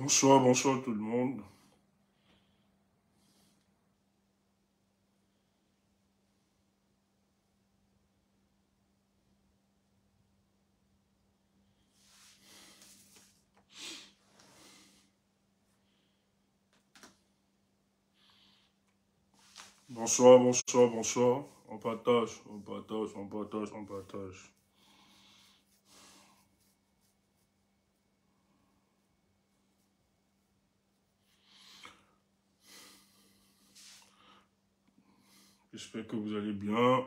Bonsoir, bonsoir tout le monde. Bonsoir, bonsoir, bonsoir. On partage, on partage, on partage, on partage. J'espère que vous allez bien.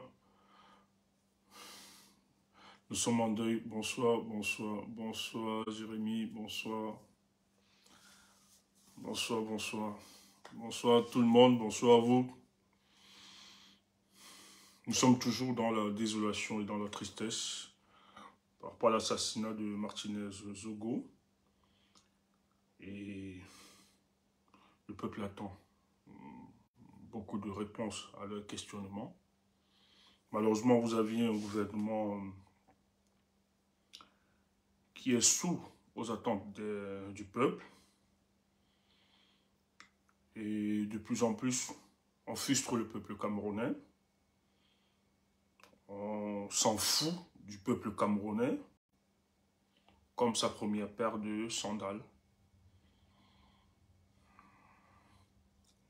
Nous sommes en deuil. Bonsoir, bonsoir, bonsoir, Jérémy, bonsoir. Bonsoir, bonsoir. Bonsoir tout le monde, bonsoir à vous. Nous sommes toujours dans la désolation et dans la tristesse par rapport à l'assassinat de Martinez Zogo. Et le peuple attend beaucoup de réponses à leurs questionnements. Malheureusement, vous aviez un gouvernement qui est sous aux attentes du peuple. Et de plus en plus, on frustre le peuple camerounais. On s'en fout du peuple camerounais comme sa première paire de sandales.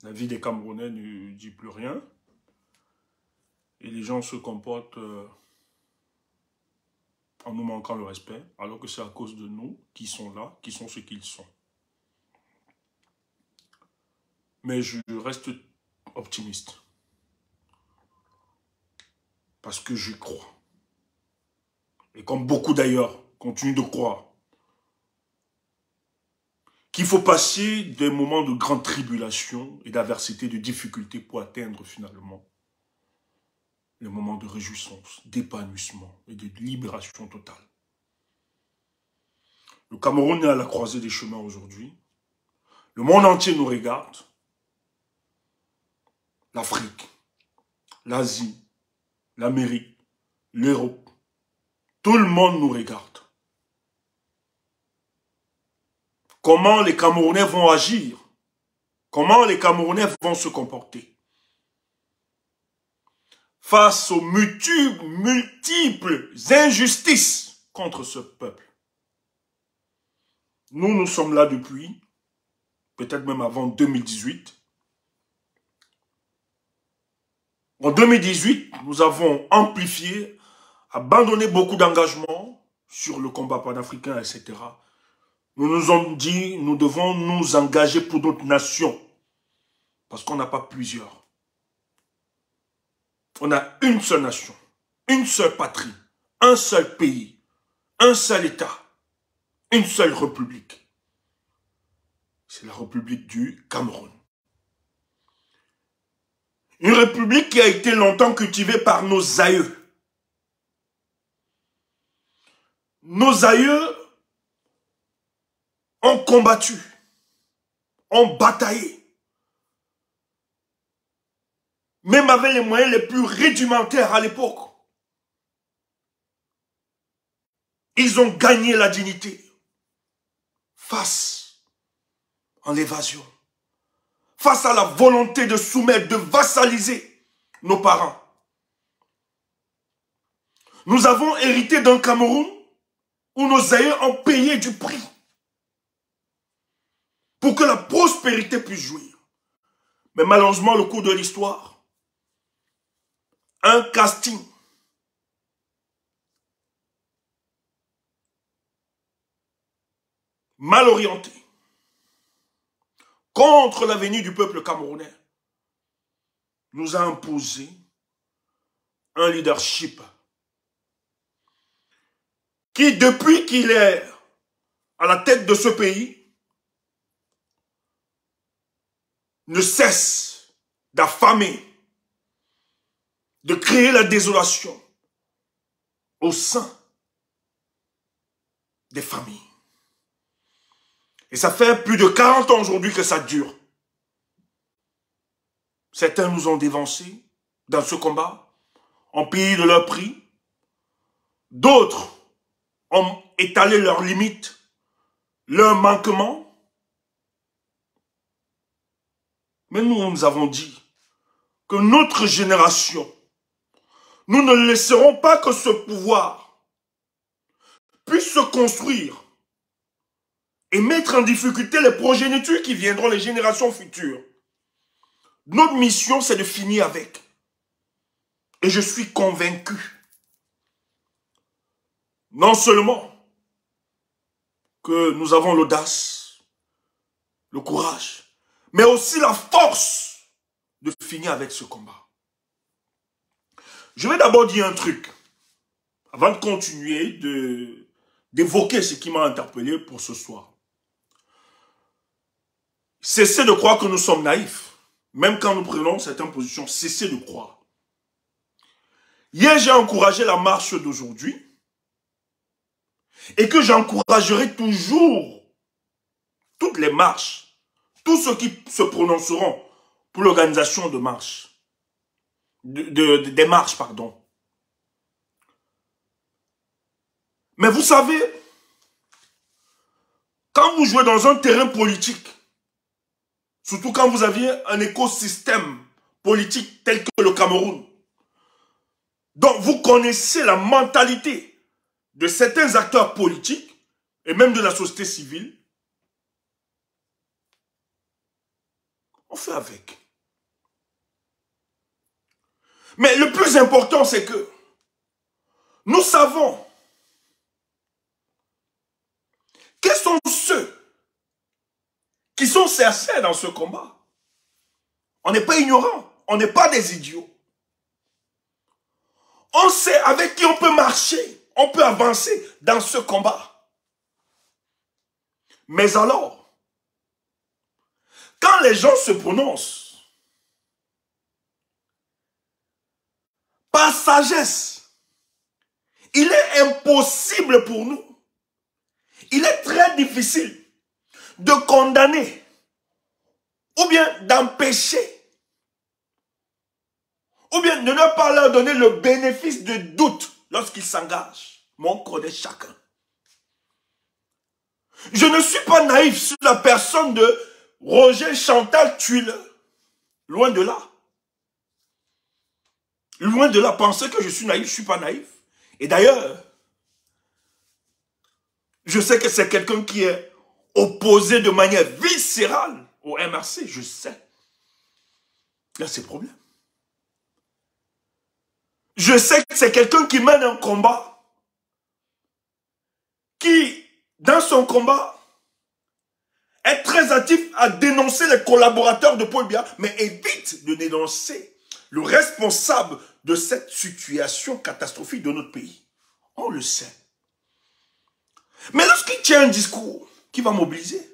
La vie des Camerounais ne dit plus rien. Et les gens se comportent en nous manquant le respect, alors que c'est à cause de nous qui sont là, qui sont ce qu'ils sont. Mais je reste optimiste. Parce que j'y crois. Et comme beaucoup d'ailleurs continuent de croire, qu'il faut passer des moments de grande tribulation et d'adversité, de difficulté pour atteindre finalement les moments de réjouissance, d'épanouissement et de libération totale. Le Cameroun est à la croisée des chemins aujourd'hui. Le monde entier nous regarde. L'Afrique, l'Asie, l'Amérique, l'Europe. Tout le monde nous regarde. Comment les Camerounais vont agir? Comment les Camerounais vont se comporter? Face aux multiples injustices contre ce peuple. Nous sommes là depuis, peut-être même avant 2018. En 2018, nous avons amplifié, abandonné beaucoup d'engagements sur le combat panafricain, etc. Nous nous sommes dit, nous devons nous engager pour d'autres nations. Parce qu'on n'a pas plusieurs. On a une seule nation, une seule patrie, un seul pays, un seul État, une seule république. C'est la République du Cameroun. Une république qui a été longtemps cultivée par nos aïeux. Nos aïeux ont combattu, ont bataillé. Même avec les moyens les plus rudimentaires à l'époque. Ils ont gagné la dignité face à l'évasion, face à la volonté de soumettre, de vassaliser nos parents. Nous avons hérité d'un Cameroun où nos aïeux ont payé du prix pour que la prospérité puisse jouir. Mais malheureusement, au cours de l'histoire, un casting mal orienté contre l'avenir du peuple camerounais nous a imposé un leadership qui, depuis qu'il est à la tête de ce pays, ne cesse d'affamer, de créer la désolation au sein des familles. Et ça fait plus de 40 ans aujourd'hui que ça dure. Certains nous ont dévancés dans ce combat, ont payé de leur prix. D'autres ont étalé leurs limites, leurs manquements, Mais nous avons dit que notre génération, nous ne laisserons pas que ce pouvoir puisse se construire et mettre en difficulté les progénitures qui viendront, les générations futures. Notre mission, c'est de finir avec. Et je suis convaincu, non seulement que nous avons l'audace, le courage, mais aussi la force de finir avec ce combat. Je vais d'abord dire un truc, avant de continuer d'évoquer ce qui m'a interpellé pour ce soir. Cessez de croire que nous sommes naïfs, même quand nous prenons certaines positions, cessez de croire. Hier, j'ai encouragé la marche d'aujourd'hui, et que j'encouragerai toujours toutes les marches, tous ceux qui se prononceront pour l'organisation de marches, des marches, pardon. Mais vous savez, quand vous jouez dans un terrain politique, surtout quand vous aviez un écosystème politique tel que le Cameroun, donc vous connaissez la mentalité de certains acteurs politiques et même de la société civile, on fait avec. Mais le plus important, c'est que nous savons quels sont ceux qui sont sincères dans ce combat. On n'est pas ignorants, on n'est pas des idiots. On sait avec qui on peut marcher, on peut avancer dans ce combat. Mais alors, quand les gens se prononcent, par sagesse, il est impossible pour nous, il est très difficile de condamner ou bien d'empêcher ou bien de ne pas leur donner le bénéfice de doute lorsqu'ils s'engagent. Mais on connaît chacun. Je ne suis pas naïf sur la personne de Roger Chantal Tuile. Loin de là. Loin de là, penser que je suis naïf, je ne suis pas naïf. Et d'ailleurs, je sais que c'est quelqu'un qui est opposé de manière viscérale au MRC, je sais. Il a ses problèmes. Je sais que c'est quelqu'un qui mène un combat, qui, dans son combat, est très actif à dénoncer les collaborateurs de Paul Biya, mais évite de dénoncer le responsable de cette situation catastrophique de notre pays. On le sait. Mais lorsqu'il tient un discours qui va mobiliser,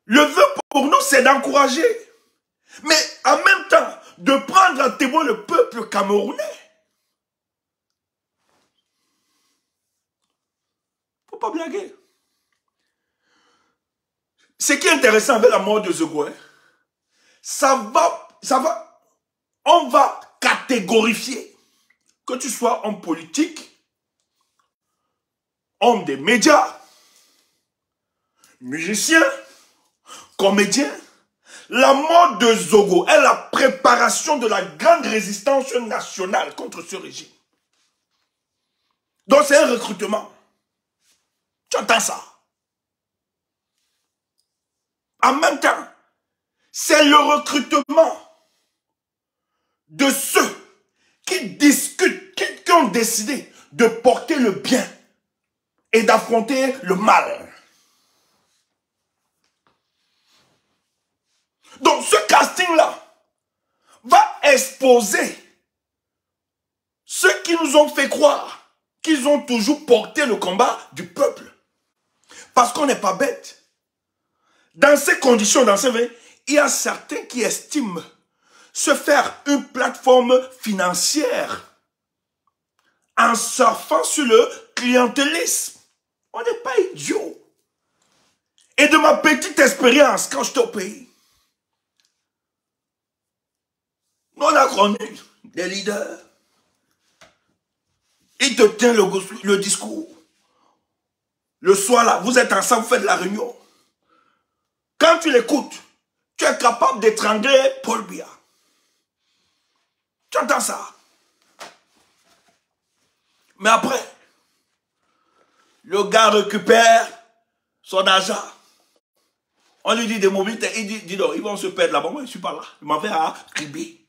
le vœu pour nous, c'est d'encourager, mais en même temps, de prendre à témoin le peuple camerounais. Faut pas blaguer. Ce qui est intéressant avec la mort de Zogo, on va catégorifier que tu sois homme politique, homme des médias, musicien, comédien. La mort de Zogo est la préparation de la grande résistance nationale contre ce régime. Donc c'est un recrutement. Tu entends ça? En même temps, c'est le recrutement de ceux qui discutent, qui ont décidé de porter le bien et d'affronter le mal. Donc ce casting-là va exposer ceux qui nous ont fait croire qu'ils ont toujours porté le combat du peuple. Parce qu'on n'est pas bête. Dans ces conditions, dans ces veilles, il y a certains qui estiment se faire une plateforme financière en surfant sur le clientélisme. On n'est pas idiot. Et de ma petite expérience, quand j'étais au pays, on a connu des leaders. Il te tient le discours. Le soir là, vous êtes ensemble, vous faites la réunion. Quand tu l'écoutes, Tu es capable d'étrangler Paul Biya. Tu entends ça? Mais après, le gars récupère son argent. On lui dit des mobilités, il dit non, ils vont se perdre là-bas. Moi, je ne suis pas là. Je m'en vais à Ribé.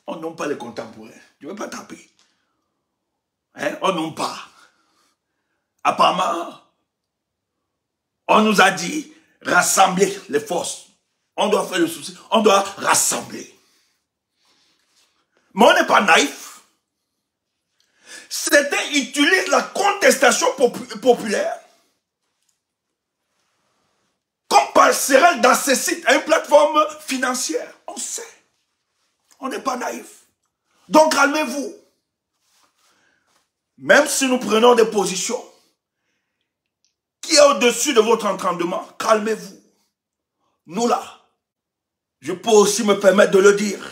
On nomme pas les contemporains. Je ne vais pas taper. Hein? On nomme pas. Apparemment, on nous a dit rassembler les forces. On doit faire le souci. On doit rassembler. Mais on n'est pas naïf. Certains utilisent la contestation populaire comme passerelle d'accès à une plateforme financière. On sait. On n'est pas naïf. Donc calmez-vous. Même si nous prenons des positions qui est au-dessus de votre entendement, calmez-vous. Nous là, je peux aussi me permettre de le dire.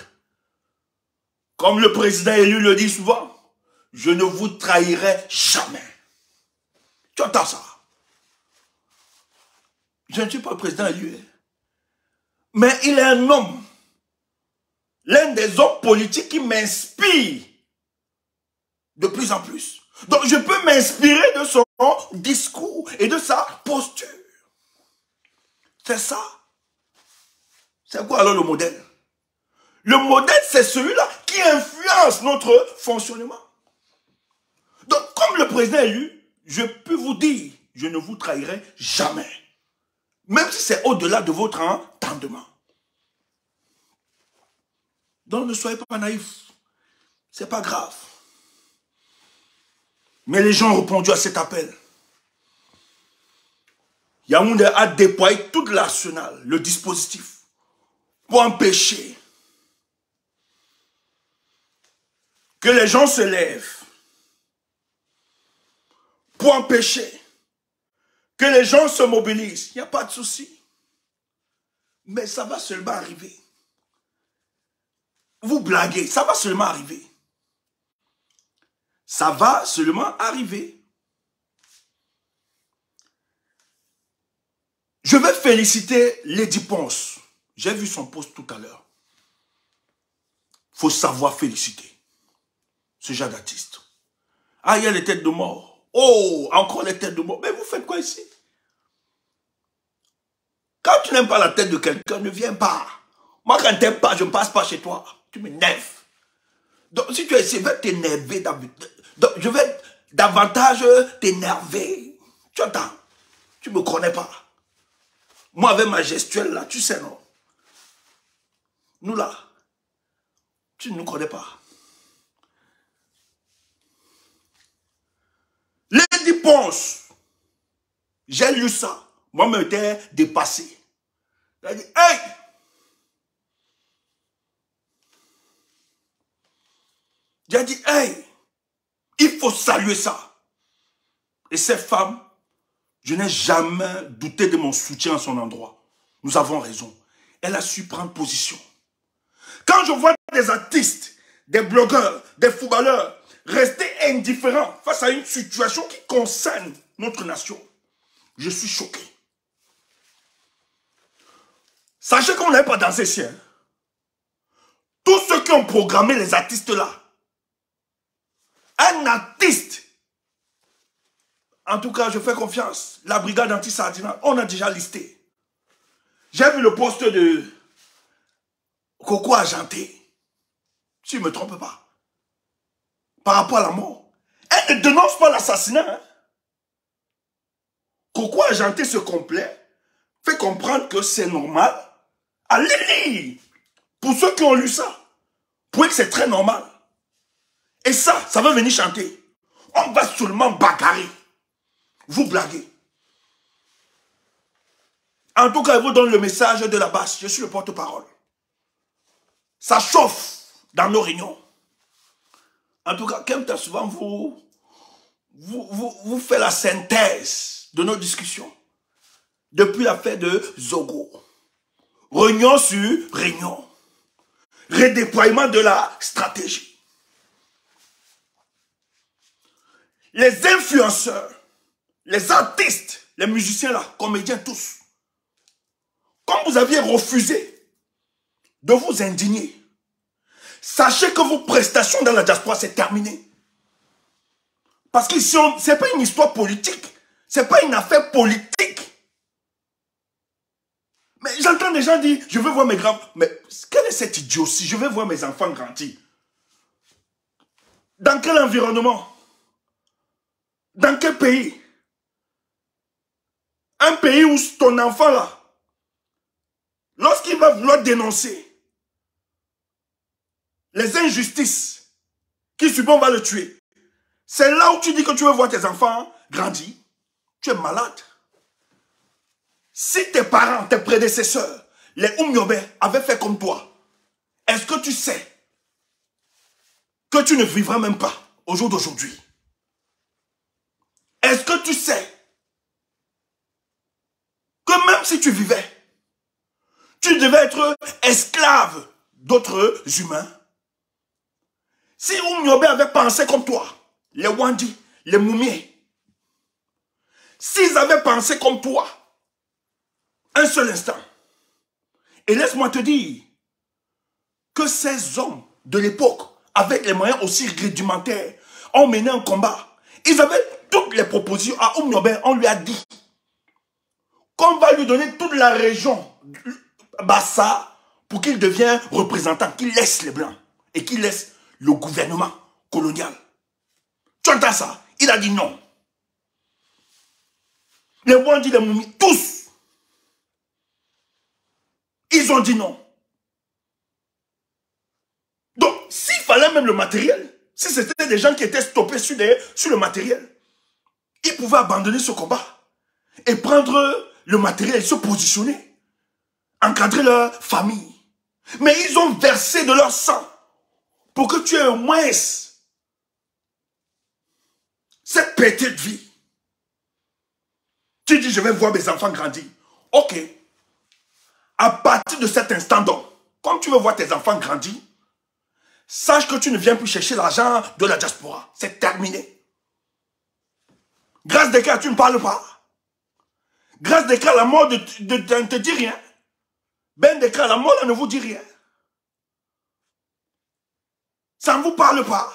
Comme le président élu le dit souvent, je ne vous trahirai jamais. Tu entends ça? Je ne suis pas le président élu. Mais il est un homme. L'un des hommes politiques qui m'inspire de plus en plus. Donc je peux m'inspirer de son discours et de sa posture. C'est ça. C'est quoi alors le modèle? Le modèle, c'est celui-là qui influence notre fonctionnement. Donc, comme le président élu, je peux vous dire, je ne vous trahirai jamais. Même si c'est au-delà de votre entendement. Donc, ne soyez pas naïfs. C'est pas grave. Mais les gens ont répondu à cet appel. Yaoundé a déployé tout l'arsenal, le dispositif, pour empêcher que les gens se lèvent, pour empêcher que les gens se mobilisent. Il n'y a pas de souci. Mais ça va seulement arriver. Vous blaguez, ça va seulement arriver. Ça va seulement arriver. Je vais féliciter Lady Ponce. J'ai vu son post tout à l'heure. Il faut savoir féliciter ce genre d'artiste. Ah, il y a les têtes de mort. Oh, encore les têtes de mort. Mais vous faites quoi ici? Quand tu n'aimes pas la tête de quelqu'un, ne viens pas. Moi, quand tu n'aimes pas, je ne passe pas chez toi. Tu m'énerves. Donc, si tu es ici, je vais t'énerver. Donc, je vais davantage t'énerver. Tu entends? Tu ne me connais pas. Moi, avec ma gestuelle, là, tu sais, non? Nous, là, tu ne nous connais pas. Lady Ponce, j'ai lu ça. Moi, je m'étais dépassé. J'ai dit, hey! J'ai dit, hey! Il faut saluer ça. Et cette femme, je n'ai jamais douté de mon soutien à son endroit. Nous avons raison. Elle a su prendre position. Quand je vois des artistes, des blogueurs, des footballeurs rester indifférents face à une situation qui concerne notre nation, je suis choqué. Sachez qu'on n'avait pas dansé ici. Hein? Tous ceux qui ont programmé les artistes là, un artiste, en tout cas je fais confiance, la brigade anti-sardinale, on a déjà listé. J'ai vu le poste de Coco Argenté, si je ne me trompe pas, par rapport à la mort. Elle ne dénonce pas l'assassinat. Hein? Coco Argenté se complaît, fait comprendre que c'est normal. Allez lire. Pour ceux qui ont lu ça, pour que c'est très normal. Et ça va venir chanter. On va seulement bagarrer. Vous blaguez. En tout cas, je vous donne le message de la base. Je suis le porte-parole. Ça chauffe dans nos réunions. En tout cas, Kemta souvent vous fait la synthèse de nos discussions. Depuis l'affaire de Zogo. Réunion sur réunion. Redéploiement de la stratégie. Les influenceurs, les artistes, les musiciens là, comédiens tous. Comme vous aviez refusé de vous indigner. Sachez que vos prestations dans la diaspora, c'est terminé. Parce que ce n'est pas une histoire politique. Ce n'est pas une affaire politique. Mais j'entends des gens dire, je veux voir mes grands... Mais quelle est cette idiotie? Je veux voir mes enfants grandir. Dans quel environnement? Dans quel pays? Un pays où ton enfant là, lorsqu'il va vouloir dénoncer les injustices qui subissent, on va le tuer. C'est là où tu dis que tu veux voir tes enfants grandir. Tu es malade. Si tes parents, tes prédécesseurs, les Oumyobé avaient fait comme toi, est-ce que tu sais que tu ne vivras même pas au jour d'aujourd'hui? Est-ce que tu sais que même si tu vivais, tu devais être esclave d'autres humains? Si Oumyobé avait pensé comme toi, les Wandi, les Moumiers, s'ils avaient pensé comme toi, un seul instant, et laisse-moi te dire que ces hommes de l'époque, avec les moyens aussi rudimentaires, ont mené un combat. Ils avaient toutes les propositions. À Oumyobé, on lui a dit qu'on va lui donner toute la région Bassa pour qu'il devienne représentant, qu'il laisse les Blancs et qu'il laisse le gouvernement colonial. Tu entends ça? Il a dit non. Les Wandi, les Moumi, tous, ils ont dit non. Donc, s'il fallait même le matériel, si c'était des gens qui étaient stoppés sur le matériel, ils pouvaient abandonner ce combat et prendre le matériel, se positionner, encadrer leur famille. Mais ils ont versé de leur sang pour que tu aies au moins cette petite vie. Tu dis, je vais voir mes enfants grandir. Ok. À partir de cet instant donc, comme tu veux voir tes enfants grandir, sache que tu ne viens plus chercher l'argent de la diaspora. C'est terminé. Grâce desquels tu ne parles pas. Grâce desquels la mort ne te dit rien. Ben desquels la mort ne vous dit rien. Ça ne vous parle pas.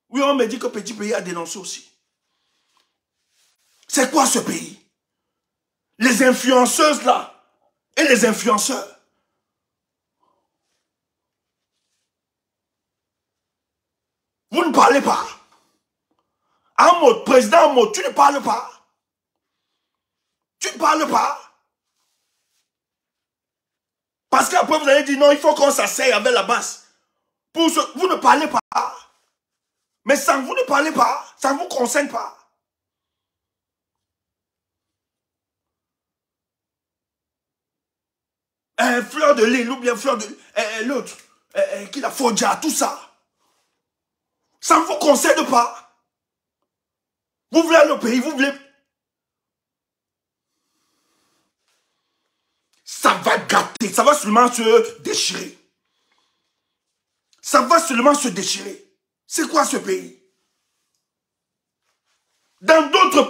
Oui, on me dit que Petit Pays a dénoncé aussi. C'est quoi ce pays? Les influenceuses là et les influenceurs. Vous ne parlez pas. Ahmed, président Ahmed, tu ne parles pas. Tu ne parles pas. Parce qu'après vous allez dire non, il faut qu'on s'asseye avec la base. Vous ne parlez pas. Mais sans vous ne parlez pas. Ça ne vous concerne pas. Fleur de lys, ou bien fleur de... l'autre, qui la Fodja, tout ça. Ça ne vous concerne pas. Vous voulez le pays, vous voulez... Ça va gâter, ça va seulement se déchirer. Ça va seulement se déchirer. C'est quoi ce pays? Dans d'autres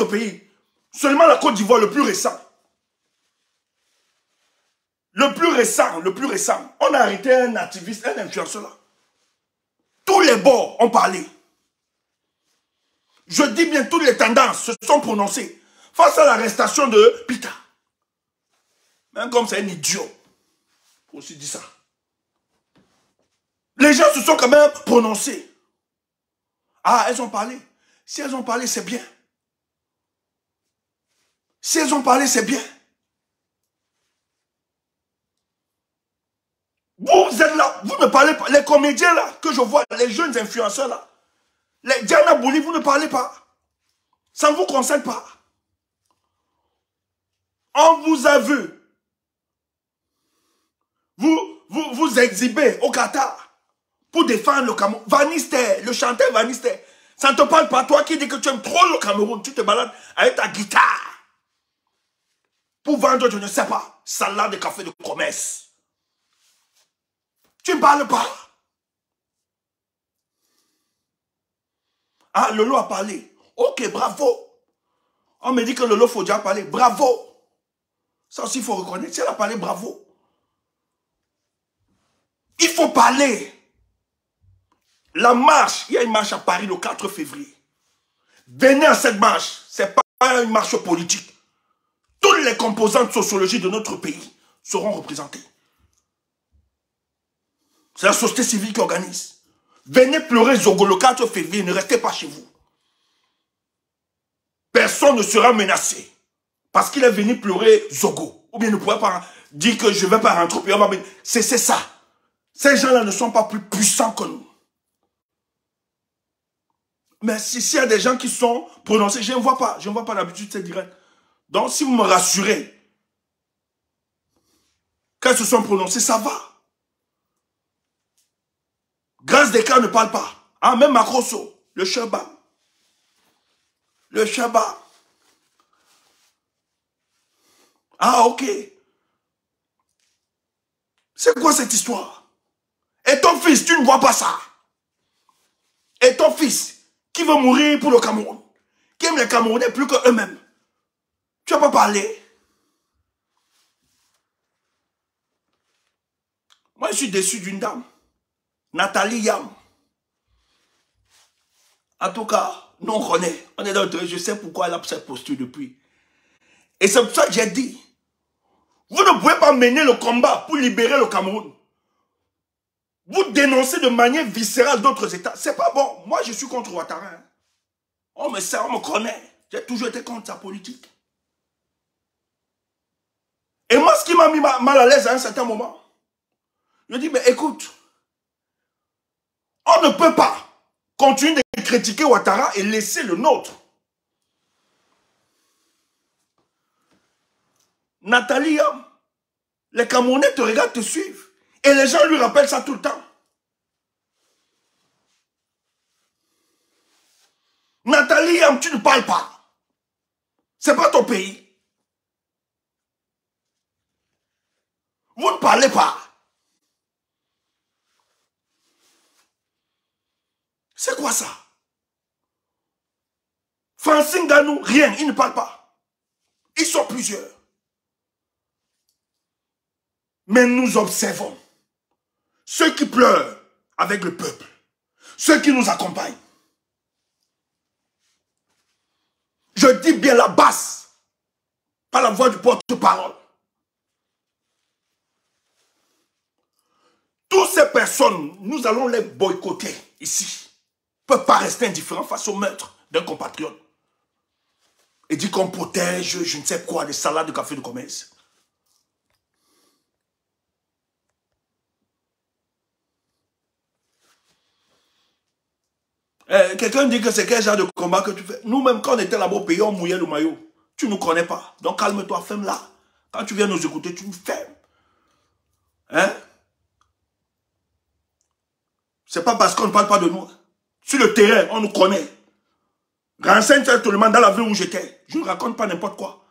pays, seulement la Côte d'Ivoire, le plus récent. Le plus récent, on a arrêté un activiste, un influenceur là. Tous les bords ont parlé. Je dis bien, toutes les tendances se sont prononcées face à l'arrestation de Pita. Même comme c'est un idiot, faut aussi dire ça. Les gens se sont quand même prononcés. Ah, elles ont parlé. Si elles ont parlé, c'est bien. Si elles ont parlé, c'est bien. Vous êtes là, vous ne parlez pas. Les comédiens là, que je vois, les jeunes influenceurs là, les Diana Bouli, vous ne parlez pas. Ça ne vous concerne pas. On vous a vu. Vous exhibez au Qatar pour défendre le Cameroun. Vanister, le chanteur Vanister. Ça ne te parle pas, toi qui dis que tu aimes trop le Cameroun. Tu te balades avec ta guitare. Pour vendre, je ne sais pas, salade de café de promesse. Tu ne parles pas. Ah, Lolo a parlé. Ok, bravo. On me dit que Lolo Fodja a parlé. Bravo. Ça aussi, il faut reconnaître. Si elle a parlé, bravo. Il faut parler. La marche, il y a une marche à Paris le 4 février. Venez à cette marche. Ce n'est pas une marche politique. Toutes les composantes sociologiques de notre pays seront représentées. C'est la société civile qui organise. Venez pleurer Zogo le 4 février, ne restez pas chez vous. Personne ne sera menacé parce qu'il est venu pleurer Zogo. Ou bien ne pourrait pas dire que je ne vais pas rentrer. C'est ça. Ces gens-là ne sont pas plus puissants que nous. Mais s'il y a des gens qui sont prononcés, je ne vois pas d'habitude, c'est direct. Donc si vous me rassurez qu'elles se sont prononcées, ça va. Grâce des cas ne parle pas. Ah, même Makrosso, le Cheba. Le Cheba. Ah, ok. C'est quoi cette histoire? Et ton fils, tu ne vois pas ça? Et ton fils, qui veut mourir pour le Cameroun, qui aime les Camerounais plus qu'eux-mêmes, tu n'as pas parlé? Moi, je suis déçu d'une dame. Nathalie Yam. En tout cas, nous on connaît. On est dans le... Je sais pourquoi elle a cette posture depuis. Et c'est pour ça que j'ai dit, vous ne pouvez pas mener le combat pour libérer le Cameroun. Vous dénoncez de manière viscérale d'autres États. C'est pas bon. Moi, je suis contre Ouattara. Hein. On me sait, on me connaît. J'ai toujours été contre sa politique. Et moi, ce qui m'a mis mal à l'aise à un certain moment, je dis, mais écoute, on ne peut pas continuer de critiquer Ouattara et laisser le nôtre. Nathalie, les Camerounais te regardent, te suivent. Et les gens lui rappellent ça tout le temps. Nathalie, tu ne parles pas. C'est pas ton pays. Vous ne parlez pas. C'est quoi ça? Francine Ganou, rien, il ne parle pas. Ils sont plusieurs. Mais nous observons ceux qui pleurent avec le peuple, ceux qui nous accompagnent. Je dis bien la basse, pas la voix du porte-parole. Toutes ces personnes, nous allons les boycotter ici. Ils ne peuvent pas rester indifférents face au meurtre d'un compatriote. Et dire qu'on protège, je ne sais quoi, des salades de café de commerce. Quelqu'un dit que c'est quel genre de combat que tu fais. Nous-mêmes, quand on était là-bas au pays, on mouillait le maillot. Tu ne nous connais pas. Donc calme-toi, ferme-la. Quand tu viens nous écouter, tu nous fermes. Hein? C'est pas parce qu'on ne parle pas de nous. Sur le terrain, on nous connaît. Renseigne tout le monde dans la ville où j'étais. Je ne raconte pas n'importe quoi.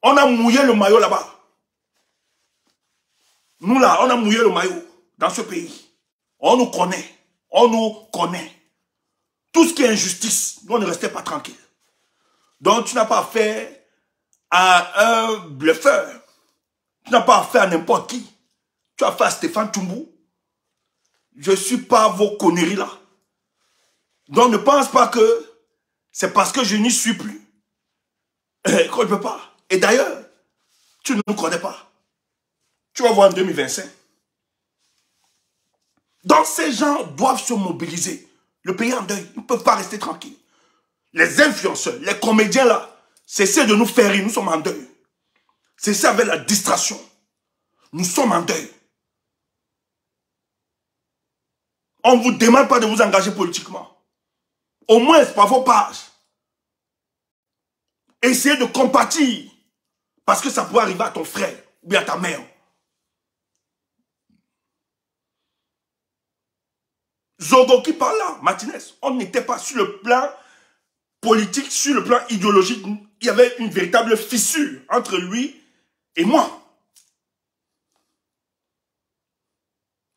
On a mouillé le maillot là-bas. Nous là, on a mouillé le maillot dans ce pays. On nous connaît. On nous connaît. Tout ce qui est injustice, nous on ne restait pas tranquille. Donc tu n'as pas affaire à un bluffeur. Tu n'as pas affaire à n'importe qui. Tu as affaire à Stéphane Tchoumou. Je ne suis pas vos conneries là. Donc ne pense pas que c'est parce que je n'y suis plus qu'on ne peut pas. Et d'ailleurs, tu ne nous connais pas. Tu vas voir en 2025. Donc ces gens doivent se mobiliser. Le pays en deuil, ils ne peuvent pas rester tranquilles. Les influenceurs, les comédiens là, cessez de nous faire rire, nous sommes en deuil. Cessez avec la distraction. Nous sommes en deuil. On ne vous demande pas de vous engager politiquement. Au moins par vos pages. Essayez de compatir. Parce que ça pourrait arriver à ton frère ou bien à ta mère. Zogo qui parle là, Martinez, on n'était pas sur le plan politique, sur le plan idéologique. Il y avait une véritable fissure entre lui et moi.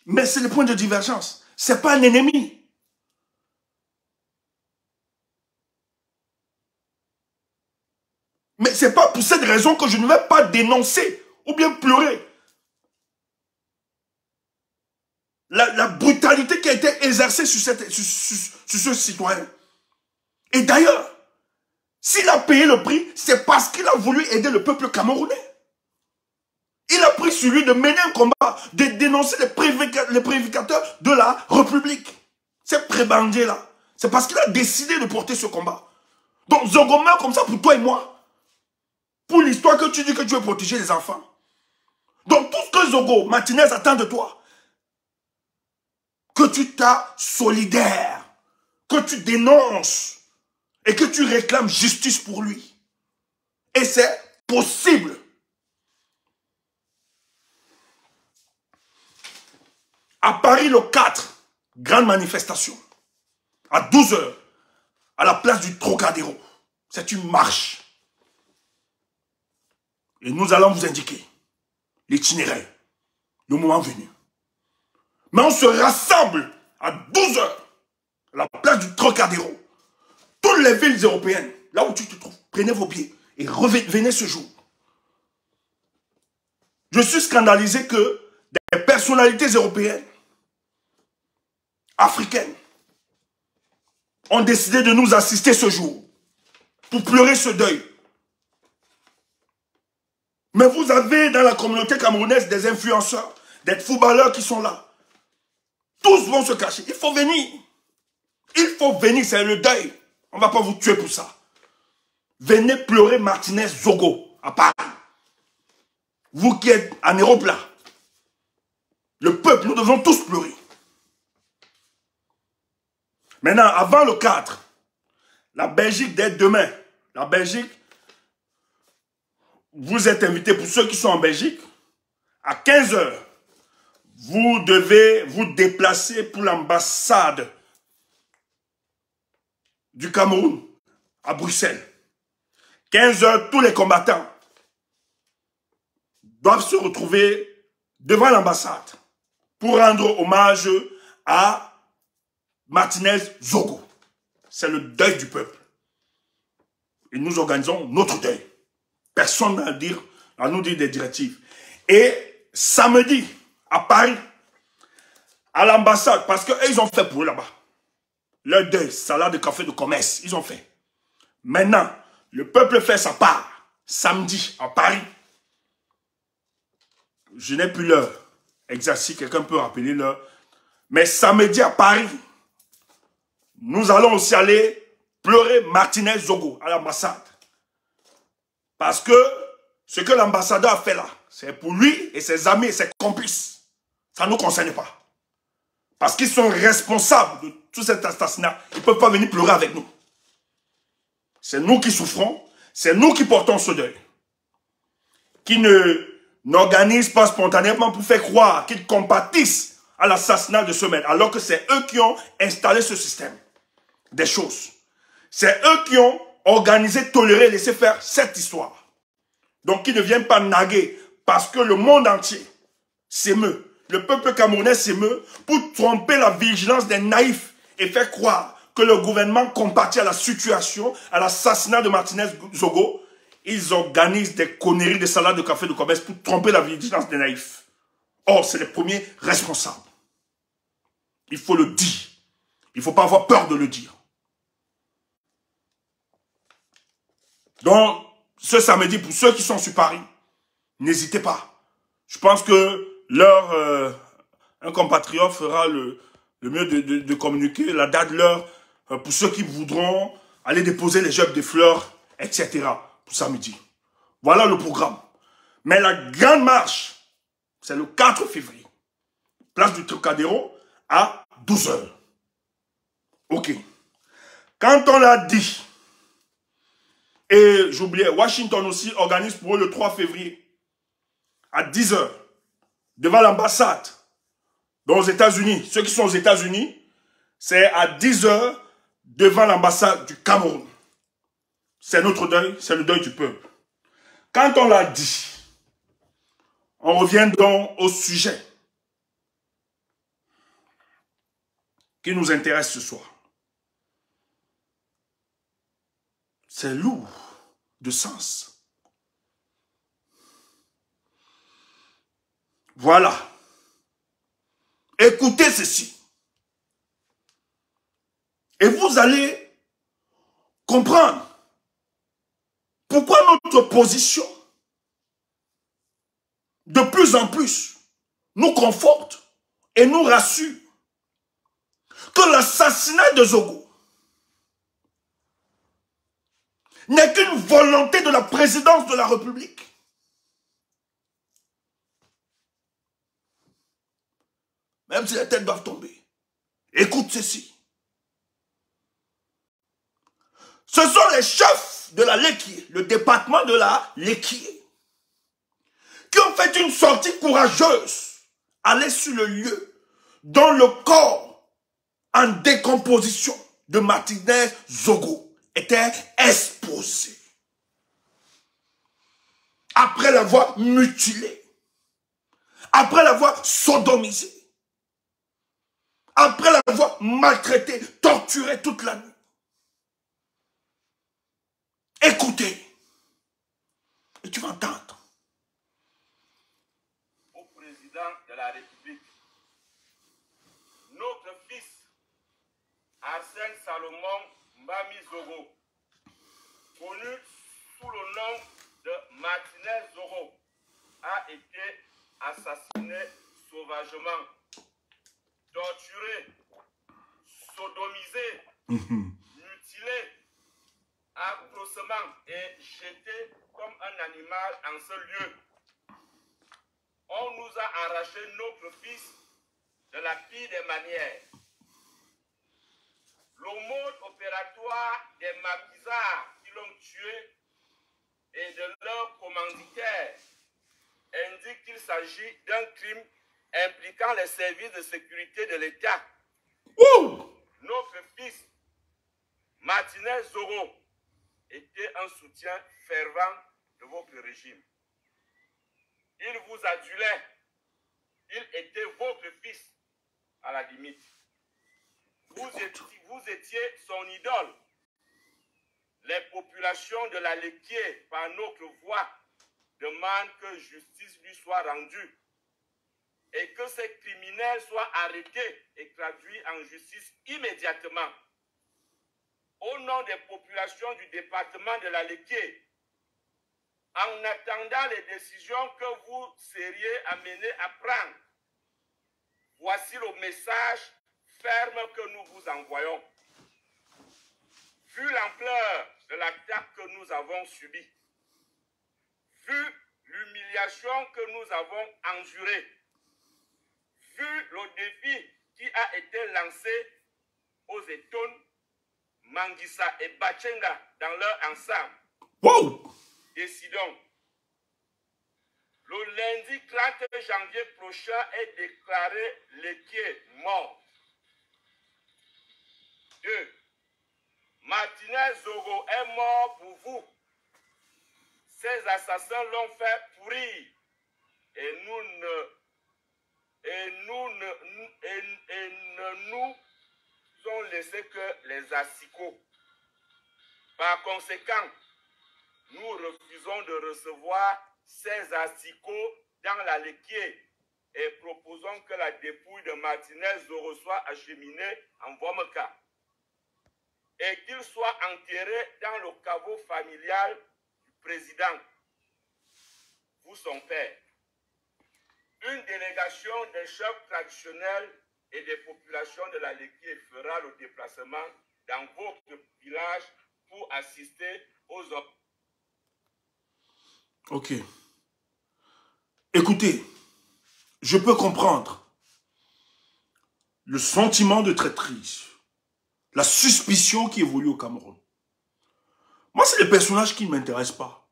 Mais c'est le point de divergence. Ce n'est pas un ennemi. Mais ce n'est pas pour cette raison que je ne vais pas dénoncer ou bien pleurer. la brutalité qui a été exercée sur ce citoyen. Et d'ailleurs, s'il a payé le prix, c'est parce qu'il a voulu aider le peuple camerounais. Il a pris sur lui de mener un combat, de dénoncer les prédicateurs de la République. Ces prébandiers-là. C'est parce qu'il a décidé de porter ce combat. Donc, Zogo meurt comme ça pour toi et moi. Pour l'histoire que tu dis que tu veux protéger les enfants. Donc, tout ce que Zogo Martinez attend de toi, que tu t'as solidaire, que tu dénonces et que tu réclames justice pour lui. Et c'est possible. À Paris, le 4, grande manifestation. À 12 h, à la place du Trocadéro. C'est une marche. Et nous allons vous indiquer l'itinéraire, le moment venu. Mais on se rassemble à 12 h, à la place du Trocadéro. Toutes les villes européennes, là où tu te trouves, prenez vos billets et revenez ce jour. Je suis scandalisé que des personnalités européennes, africaines, ont décidé de nous assister ce jour pour pleurer ce deuil. Mais vous avez dans la communauté camerounaise des influenceurs, des footballeurs qui sont là. Tous vont se cacher. Il faut venir. Il faut venir, c'est le deuil. On ne va pas vous tuer pour ça. Venez pleurer Martinez Zogo à Paris. Vous qui êtes en Europe là. Le peuple, nous devons tous pleurer. Maintenant, avant le 4, la Belgique, dès demain, la Belgique, vous êtes invités, pour ceux qui sont en Belgique, à 15 h, vous devez vous déplacer pour l'ambassade du Cameroun à Bruxelles. 15 h, tous les combattants doivent se retrouver devant l'ambassade pour rendre hommage à Martinez Zogo. C'est le deuil du peuple. Et nous organisons notre deuil. Personne n'a à nous dire des directives. Et samedi, à Paris, à l'ambassade, parce qu'ils ont fait pour eux là-bas. Leur deuil, salade de café de commerce, ils ont fait. Maintenant, le peuple fait sa part. Samedi, à Paris. Je n'ai plus l'heure exacte, si quelqu'un peut rappeler l'heure. Mais samedi, à Paris, nous allons aussi aller pleurer Martinez Zogo à l'ambassade. Parce que ce que l'ambassadeur a fait là, c'est pour lui et ses amis et ses complices. Ça ne nous concerne pas. Parce qu'ils sont responsables de tout cet assassinat. Ils ne peuvent pas venir pleurer avec nous. C'est nous qui souffrons. C'est nous qui portons ce deuil. Qui n'organisent pas spontanément pour faire croire qu'ils compatissent à l'assassinat de ce maître. Alors que c'est eux qui ont installé ce système des choses. C'est eux qui ont organisé, toléré, laissé faire cette histoire. Donc, ils ne viennent pas naguer parce que le monde entier s'émeut. Le peuple camerounais s'émeut pour tromper la vigilance des naïfs et faire croire que le gouvernement compatit à la situation, à l'assassinat de Martinez Zogo. Ils organisent des conneries, des salades de café de commerce pour tromper la vigilance des naïfs. Or, c'est les premiers responsables. Il faut le dire. Il ne faut pas avoir peur de le dire. Donc, ce samedi, pour ceux qui sont sur Paris, n'hésitez pas. Je pense que un compatriote fera le mieux de communiquer la date, l'heure, pour ceux qui voudront aller déposer les jeux de fleurs, etc. pour samedi. Voilà le programme. Mais la grande marche, c'est le 4 février. Place du Trocadéro à 12 h. Ok. Quand on l'a dit, et j'oubliais, Washington aussi organise pour eux le 3 février à 10 h devant l'ambassade. Donc aux États-Unis, ceux qui sont aux États-Unis, c'est à 10 h devant l'ambassade du Cameroun. C'est notre deuil, c'est le deuil du peuple. Quand on l'a dit, on revient donc au sujet qui nous intéresse ce soir. C'est lourd de sens. Voilà. Écoutez ceci. Et vous allez comprendre pourquoi notre position, de plus en plus, nous conforte et nous rassure que l'assassinat de Zogo n'est qu'une volonté de la présidence de la République. Même si les têtes doivent tomber. Écoute ceci. Ce sont les chefs de la Léquié, le département de la Léquié, qui ont fait une sortie courageuse, aller sur le lieu dont le corps en décomposition de Martinez Zogo était exposé. Après l'avoir mutilé, après l'avoir sodomisé, après l'avoir maltraité, torturé toute la nuit. Écoutez, et tu vas entendre. Au président de la République, notre fils Arsène Salomon Mbami Zogo, connu sous le nom de Martinez Zogo, a été assassiné sauvagement, torturé, sodomisé, mutilé, atrocement et jeté comme un animal en ce lieu. On nous a arraché notre fils de la pire des manières. Le mode opératoire des maquisards qui l'ont tué et de leurs commanditaires indique qu'il s'agit d'un crime impliquant les services de sécurité de l'État. Notre fils, Martinez Zogo, était un soutien fervent de votre régime. Il vous adulait. Il était votre fils, à la limite. Vous étiez son idole. Les populations de la Léquié, par notre voix, demandent que justice lui soit rendue et que ces criminels soient arrêtés et traduits en justice immédiatement. Au nom des populations du département de la Léquié, en attendant les décisions que vous seriez amenés à prendre, voici le message ferme que nous vous envoyons. Vu l'ampleur de l'attaque que nous avons subie, vu l'humiliation que nous avons endurée, vu le défi qui a été lancé aux Etones, Manguissa et Bachenga dans leur ensemble, décidons. Le lundi 30 janvier prochain est déclaré Léquié mort. 2. Martinez Zogo est mort pour vous. Ces assassins l'ont fait pourrir et ne nous ont laissé que les asticots. Par conséquent, nous refusons de recevoir ces asticots dans la Léquié et proposons que la dépouille de Martinez Zogo soit acheminée en Vomeka et qu'il soit enterré dans le caveau familial du président, vous son père. Une délégation des chefs traditionnels et des populations de la Léquié fera le déplacement dans votre village pour assister aux opérations. Ok. Écoutez, je peux comprendre le sentiment de traîtrise, la suspicion qui évolue au Cameroun. Moi, c'est les personnages qui ne m'intéressent pas.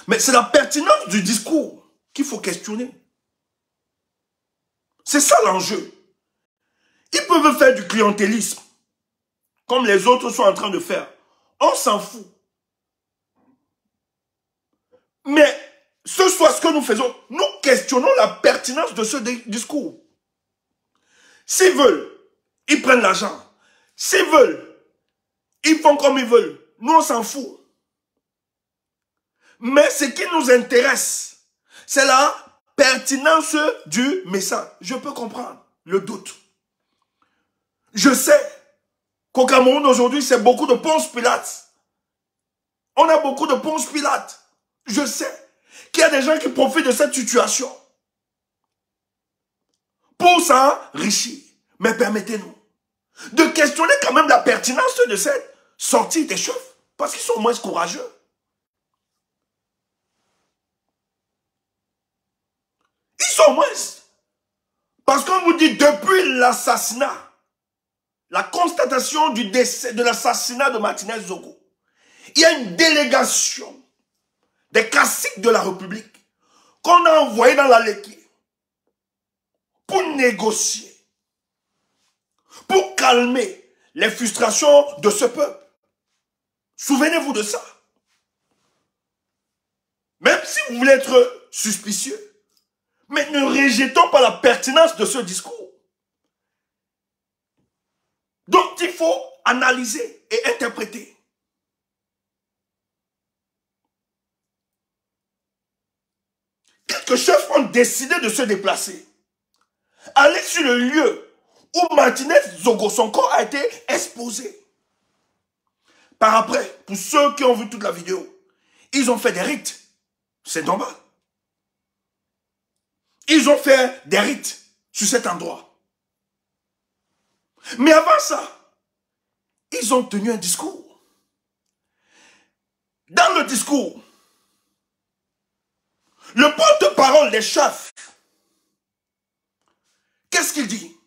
Mais c'est la pertinence du discours qu'il faut questionner. C'est ça l'enjeu. Ils peuvent faire du clientélisme, comme les autres sont en train de faire. On s'en fout. Mais ce soit ce que nous faisons, nous questionnons la pertinence de ce discours. S'ils veulent, ils prennent l'argent. S'ils veulent, ils font comme ils veulent. Nous, on s'en fout. Mais ce qui nous intéresse, c'est la pertinence du message. Je peux comprendre le doute. Je sais qu'au Cameroun aujourd'hui, c'est beaucoup de Ponce Pilate. On a beaucoup de Ponce Pilate. Je sais qu'il y a des gens qui profitent de cette situation pour s'enrichir. Mais permettez-nous de questionner quand même la pertinence de cette sortie des chefs, parce qu'ils sont moins courageux. Ils sont moins. Parce qu'on vous dit, depuis l'assassinat, la constatation du décès, de l'assassinat de Martinez Zogo, il y a une délégation des caciques de la République qu'on a envoyée dans la Léki pour négocier, pour calmer les frustrations de ce peuple. Souvenez-vous de ça. Même si vous voulez être suspicieux, mais ne rejetons pas la pertinence de ce discours. Donc il faut analyser et interpréter. Quelques chefs ont décidé de se déplacer, aller sur le lieu où Martinez Zogo, son corps a été exposé. Par après, pour ceux qui ont vu toute la vidéo, ils ont fait des rites. C'est normal. Ils ont fait des rites sur cet endroit. Mais avant ça, ils ont tenu un discours. Dans le discours, le porte-parole des chefs, qu'est-ce qu'il dit?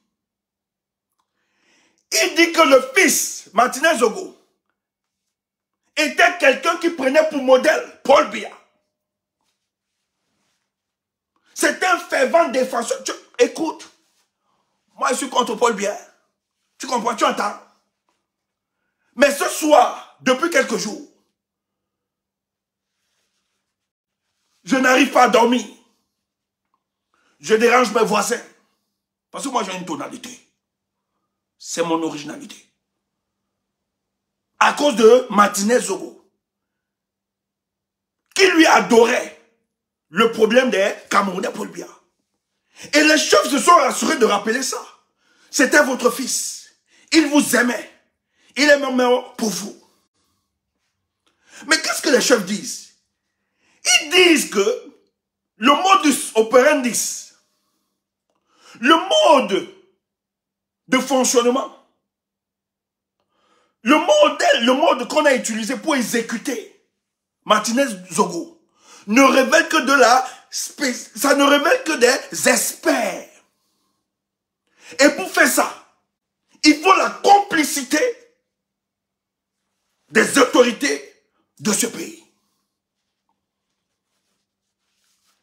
Il dit que le fils, Martinez Zogo, était quelqu'un qui prenait pour modèle Paul Biya. C'est un fervent défenseur. Écoute, moi je suis contre Paul Biya. Tu comprends, tu entends? Mais ce soir, depuis quelques jours, je n'arrive pas à dormir. Je dérange mes voisins. Parce que moi j'ai une tonalité. C'est mon originalité. À cause de Martinez Zogo, qui lui adorait le problème des Camerounais Paul Biya. Et les chefs se sont assurés de rappeler ça. C'était votre fils. Il vous aimait. Il est même mort pour vous. Mais qu'est-ce que les chefs disent? Ils disent que le modus operandi, le mode de fonctionnement, le mode qu'on a utilisé pour exécuter Martinez Zogo ne révèle que ça ne révèle que des experts. Et pour faire ça, il faut la complicité des autorités de ce pays.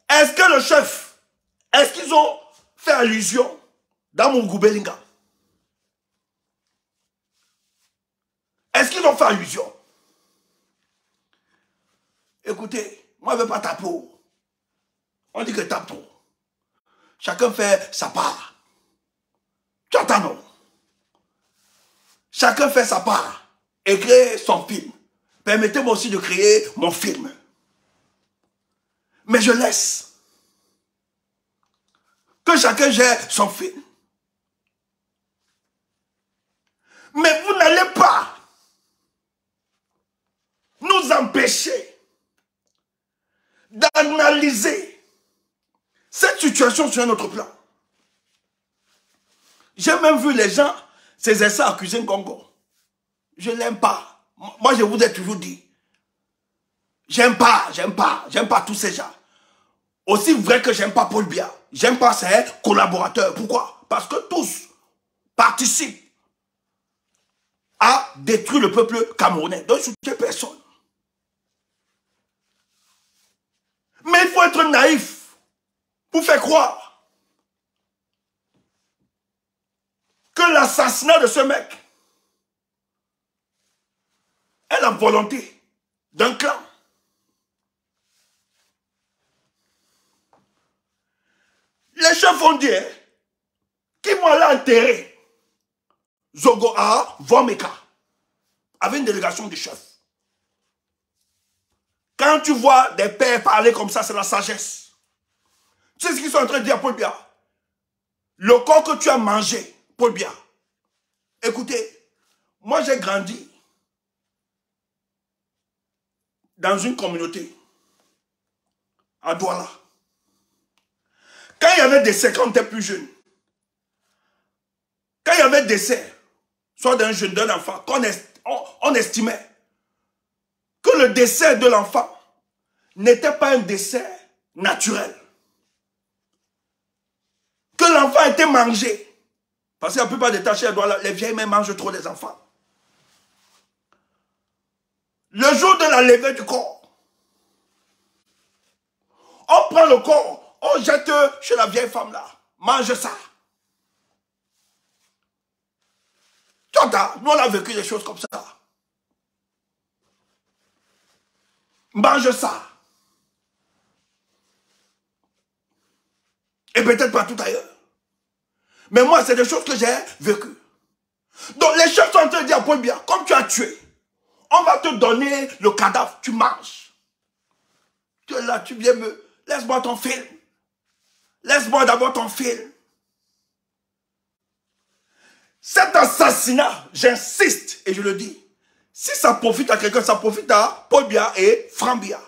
Est-ce que le chef, est-ce qu'ils ont fait allusion dans mon Goubelinga? Est-ce qu'ils ont fait allusion? Écoutez, moi je ne veux pas taper. On dit que tape trop. Chacun fait sa part. Tu entends, non? Chacun fait sa part et crée son film. Permettez-moi aussi de créer mon film. Mais je laisse que chacun gère son film. Mais vous n'allez pas nous empêcher d'analyser cette situation sur un autre plan. J'ai même vu les gens ces essais accuser Congo. Je ne l'aime pas. Moi, je vous ai toujours dit. J'aime pas tous ces gens. Aussi vrai que j'aime pas Paul Biya. J'aime pas ses collaborateurs. Pourquoi? Parce que tous participent à détruire le peuple camerounais. Donc, je ne soutiens personne. Mais il faut être naïf pour faire croire que l'assassinat de ce mec est la volonté d'un clan. Les chefs ont dit qu'ils vont aller enterrer Zogo à Vomeka avec une délégation de chefs. Quand tu vois des pères parler comme ça, c'est la sagesse. Tu sais ce qu'ils sont en train de dire à Paul Biya? Le corps que tu as mangé, Paul Biya. Écoutez, moi j'ai grandi dans une communauté à Douala. Quand il y avait des décès, quand on était plus jeune, quand il y avait décès, soit d'un jeune, d'un enfant, on estimait que le décès de l'enfant n'était pas un décès naturel. Que l'enfant était mangé. Parce que la plupart des tâches, les vieilles mères mangent trop des enfants. Le jour de la levée du corps, on prend le corps, on jette chez la vieille femme là. Mange ça. Nous on a vécu des choses comme ça. Mange ça. Et peut-être pas tout ailleurs. Mais moi, c'est des choses que j'ai vécues. Donc les chefs sont en train de dire à Paul Biya, comme tu as tué, on va te donner le cadavre, tu manges. Tu es là, tu viens me... Laisse-moi ton film. Laisse-moi d'abord ton film. Cet assassinat, j'insiste et je le dis, si ça profite à quelqu'un, ça profite à Paul Biya et Franck Biya.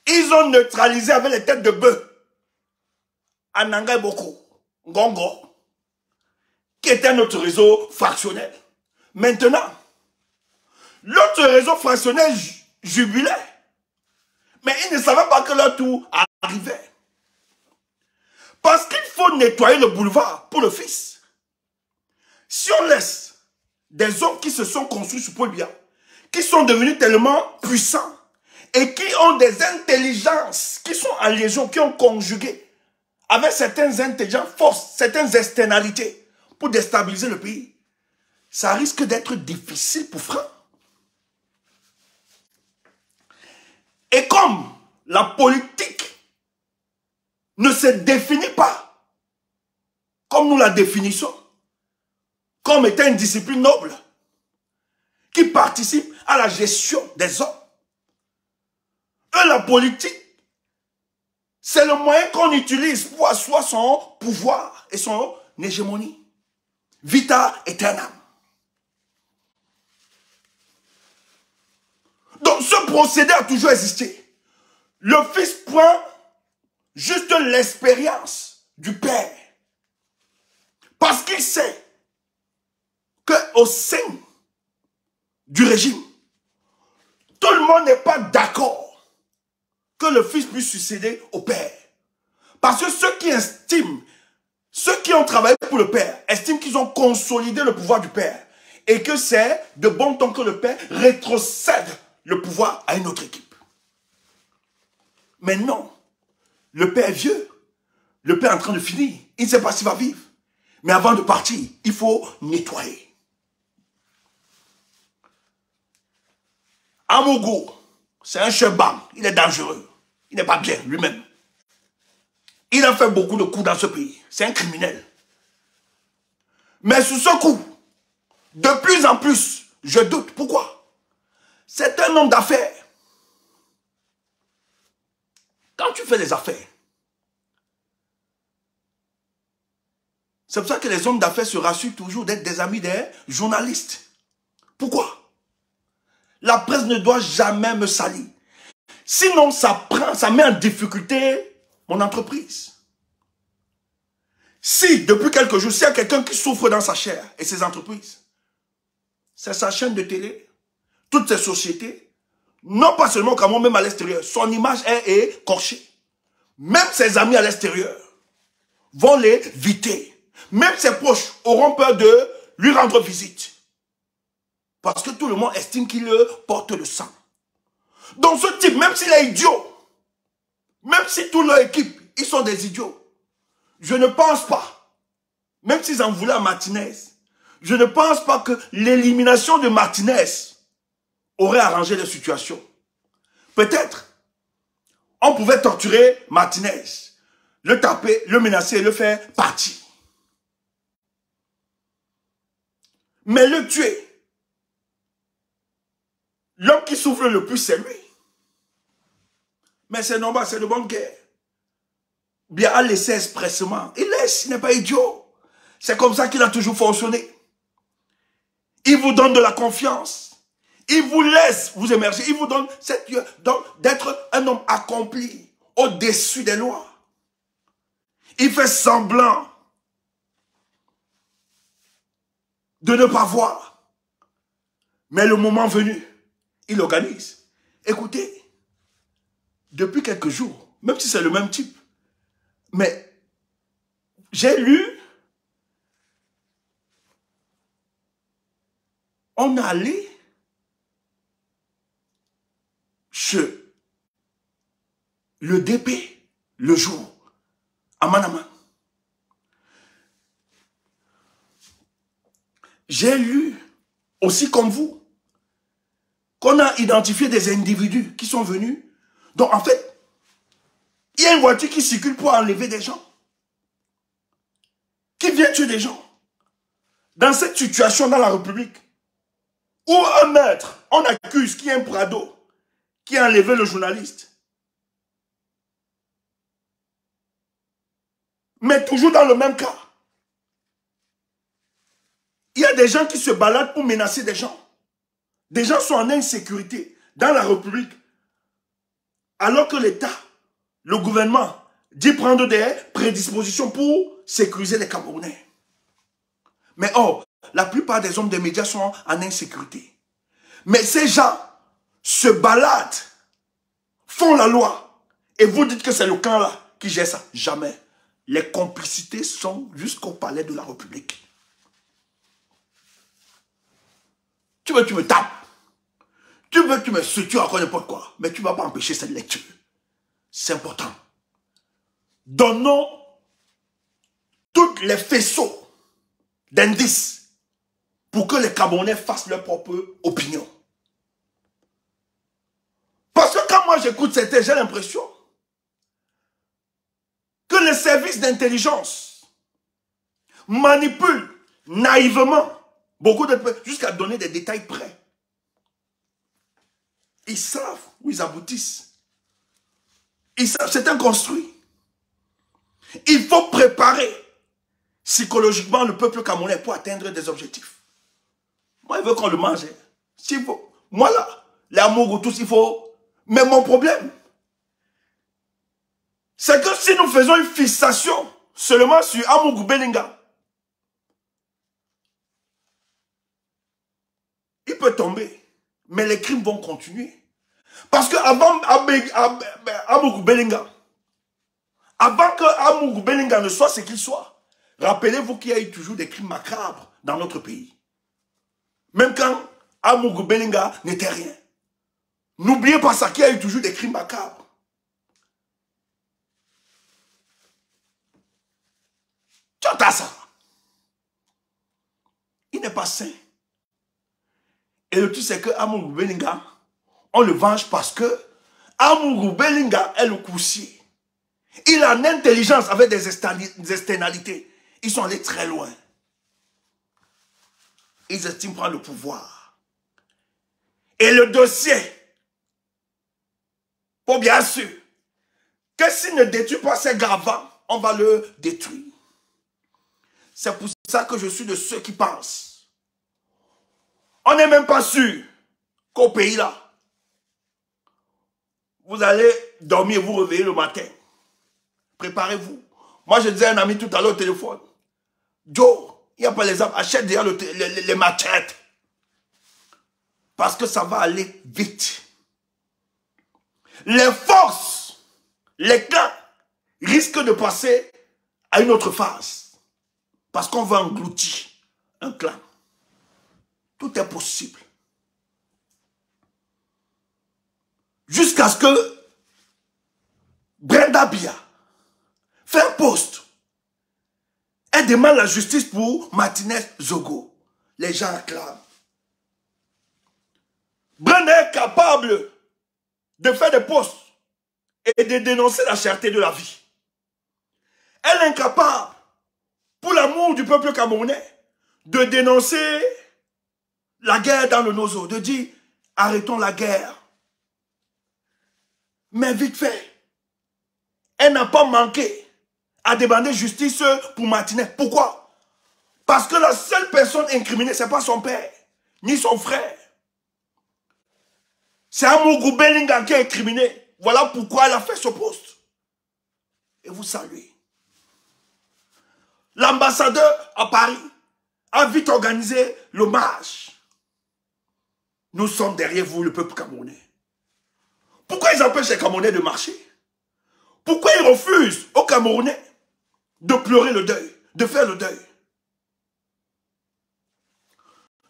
Ils ont neutralisé avec les têtes de bœuf Ananga Boko, Ngongo, qui était notre réseau fractionnel. Maintenant, l'autre réseau fractionnel jubilait. Mais ils ne savaient pas que leur tour arrivait. Parce qu'il faut nettoyer le boulevard pour le fils. Si on laisse des hommes qui se sont construits sur Paul Biya, qui sont devenus tellement puissants et qui ont des intelligences, qui sont en liaison, qui ont conjugué avec certaines intelligences forces, certaines externalités pour déstabiliser le pays, ça risque d'être difficile pour Franck. Et comme la politique ne se définit pas comme nous la définissons, comme étant une discipline noble qui participe à la gestion des hommes, la politique, c'est le moyen qu'on utilise pour asseoir son pouvoir et son hégémonie. Vita aeternam. Donc ce procédé a toujours existé. Le fils prend juste l'expérience du père. Parce qu'il sait qu'au sein du régime, tout le monde n'est pas d'accord que le fils puisse succéder au père. Parce que ceux qui estiment, ceux qui ont travaillé pour le père, estiment qu'ils ont consolidé le pouvoir du père et que c'est de bon temps que le père rétrocède le pouvoir à une autre équipe. Mais non, le père est vieux, le père est en train de finir, il ne sait pas s'il va vivre. Mais avant de partir, il faut nettoyer. Amogo, c'est un chebam, il est dangereux. Il n'est pas bien lui-même. Il a fait beaucoup de coups dans ce pays. C'est un criminel. Mais sous ce coup, de plus en plus, je doute. Pourquoi? C'est un homme d'affaires. Quand tu fais des affaires, c'est pour ça que les hommes d'affaires se rassurent toujours d'être des amis des journalistes. Pourquoi? La presse ne doit jamais me salir. Sinon, ça met en difficulté mon entreprise. Si, depuis quelques jours, s'il y a quelqu'un qui souffre dans sa chair et ses entreprises, c'est sa chaîne de télé, toutes ces sociétés, non pas seulement au Cameroun, même à l'extérieur, son image est écorchée. Même ses amis à l'extérieur vont l'éviter. Même ses proches auront peur de lui rendre visite. Parce que tout le monde estime qu'il porte le sang. Donc ce type, même s'il est idiot, même si toute leur équipe, ils sont des idiots, je ne pense pas, même s'ils en voulaient à Martinez, je ne pense pas que l'élimination de Martinez aurait arrangé la situation. Peut-être, on pouvait torturer Martinez, le taper, le menacer, le faire partir. Mais le tuer, l'homme qui souffre le plus, c'est lui. Mais c'est normal, c'est de bonne guerre. bien a laissé expressement. Il laisse, il n'est pas idiot. C'est comme ça qu'il a toujours fonctionné. Il vous donne de la confiance. Il vous laisse vous émerger. Il vous donne d'être un homme accompli au-dessus des lois. Il fait semblant de ne pas voir. Mais le moment venu, il organise. Écoutez, depuis quelques jours, même si c'est le même type, mais j'ai lu, on est allé chez le DP le jour, à Manama. J'ai lu, aussi comme vous, qu'on a identifié des individus qui sont venus. Donc en fait, il y a une voiture qui circule pour enlever des gens, qui vient tuer des gens. Dans cette situation dans la République, où un maître, on accuse qu'il y a un Prado qui a enlevé le journaliste. Mais toujours dans le même cas. Il y a des gens qui se baladent pour menacer des gens. Des gens sont en insécurité dans la République. Alors que l'État, le gouvernement, dit prendre des prédispositions pour sécuriser les Camerounais. Mais or, la plupart des hommes des médias sont en insécurité. Mais ces gens se baladent, font la loi. Et vous dites que c'est le camp là qui gère ça. Jamais. Les complicités sont jusqu'au palais de la République. Tu veux, tu me tapes. Tu veux, tu me sutures encore n'importe quoi. Mais tu ne vas pas empêcher cette lecture. C'est important. Donnons tous les faisceaux d'indices pour que les Camerounais fassent leur propre opinion. Parce que quand moi j'écoute certains, j'ai l'impression que les services d'intelligence manipulent naïvement beaucoup de personnes jusqu'à donner des détails près. Ils savent où ils aboutissent. Ils savent, c'est un construit. Il faut préparer psychologiquement le peuple camerounais pour atteindre des objectifs. Moi, il veut qu'on le mange. S'il faut, moi là, les amours tous, il faut. Mais mon problème, c'est que si nous faisons une fixation seulement sur Amougou Belinga, il peut tomber, mais les crimes vont continuer. Parce que avant Amougou Belinga, avant que Amougou Belinga ne soit ce qu'il soit, rappelez-vous qu'il y a eu toujours des crimes macabres dans notre pays. Même quand Amougou Belinga n'était rien. N'oubliez pas ça, qu'il y a eu toujours des crimes macabres. Tu entends ça? Il n'est pas sain. Et le truc, c'est que Amougou Belinga, on le venge parce que Amougou Belinga est le coursier. Il a une intelligence avec des externalités. Ils sont allés très loin. Ils estiment prendre le pouvoir. Et le dossier, pour bien sûr, que s'il ne détruit pas ces gravats, on va le détruire. C'est pour ça que je suis de ceux qui pensent. On n'est même pas sûr qu'au pays là, vous allez dormir et vous réveiller le matin. Préparez-vous. Moi, je disais à un ami tout à l'heure au téléphone, Joe, il n'y a pas les armes, achète déjà les machettes. Parce que ça va aller vite. Les forces, les clans, risquent de passer à une autre phase. Parce qu'on va engloutir un clan. Tout est possible. Jusqu'à ce que Brenda Bia fait un post. Elle demande la justice pour Martinez Zogo. Les gens acclament. Brenda est capable de faire des posts et de dénoncer la cherté de la vie. Elle est incapable, pour l'amour du peuple camerounais, de dénoncer la guerre dans le Nozo, de dire arrêtons la guerre. Mais vite fait, elle n'a pas manqué a demandé justice pour Martinez. Pourquoi? Parce que la seule personne incriminée, ce n'est pas son père, ni son frère. C'est Amougou Bellingham qui est incriminé. Voilà pourquoi elle a fait ce poste. Et vous saluez. L'ambassadeur à Paris a vite organisé le marche. Nous sommes derrière vous, le peuple camerounais. Pourquoi ils empêchent les Camerounais de marcher? Pourquoi ils refusent aux Camerounais de pleurer le deuil, de faire le deuil?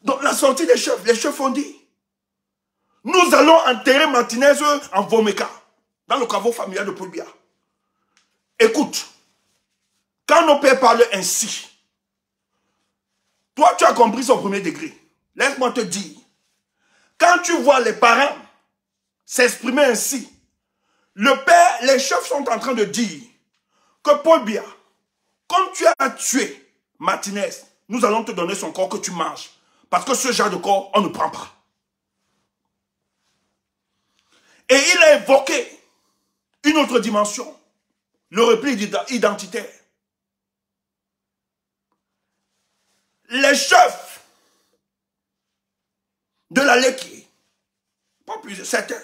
Donc la sortie des chefs, les chefs ont dit, nous allons enterrer Martinez en Vomeka, dans le caveau familial de Paul Biya. Écoute, quand nos pères parlent ainsi, toi tu as compris son premier degré. Laisse-moi te dire, quand tu vois les parents s'exprimer ainsi, le père, les chefs sont en train de dire que Paul Biya, comme tu as tué Martinez, nous allons te donner son corps que tu manges. Parce que ce genre de corps, on ne prend pas. Et il a évoqué une autre dimension, le repli identitaire. Les chefs de la Leki, pas plus de certains,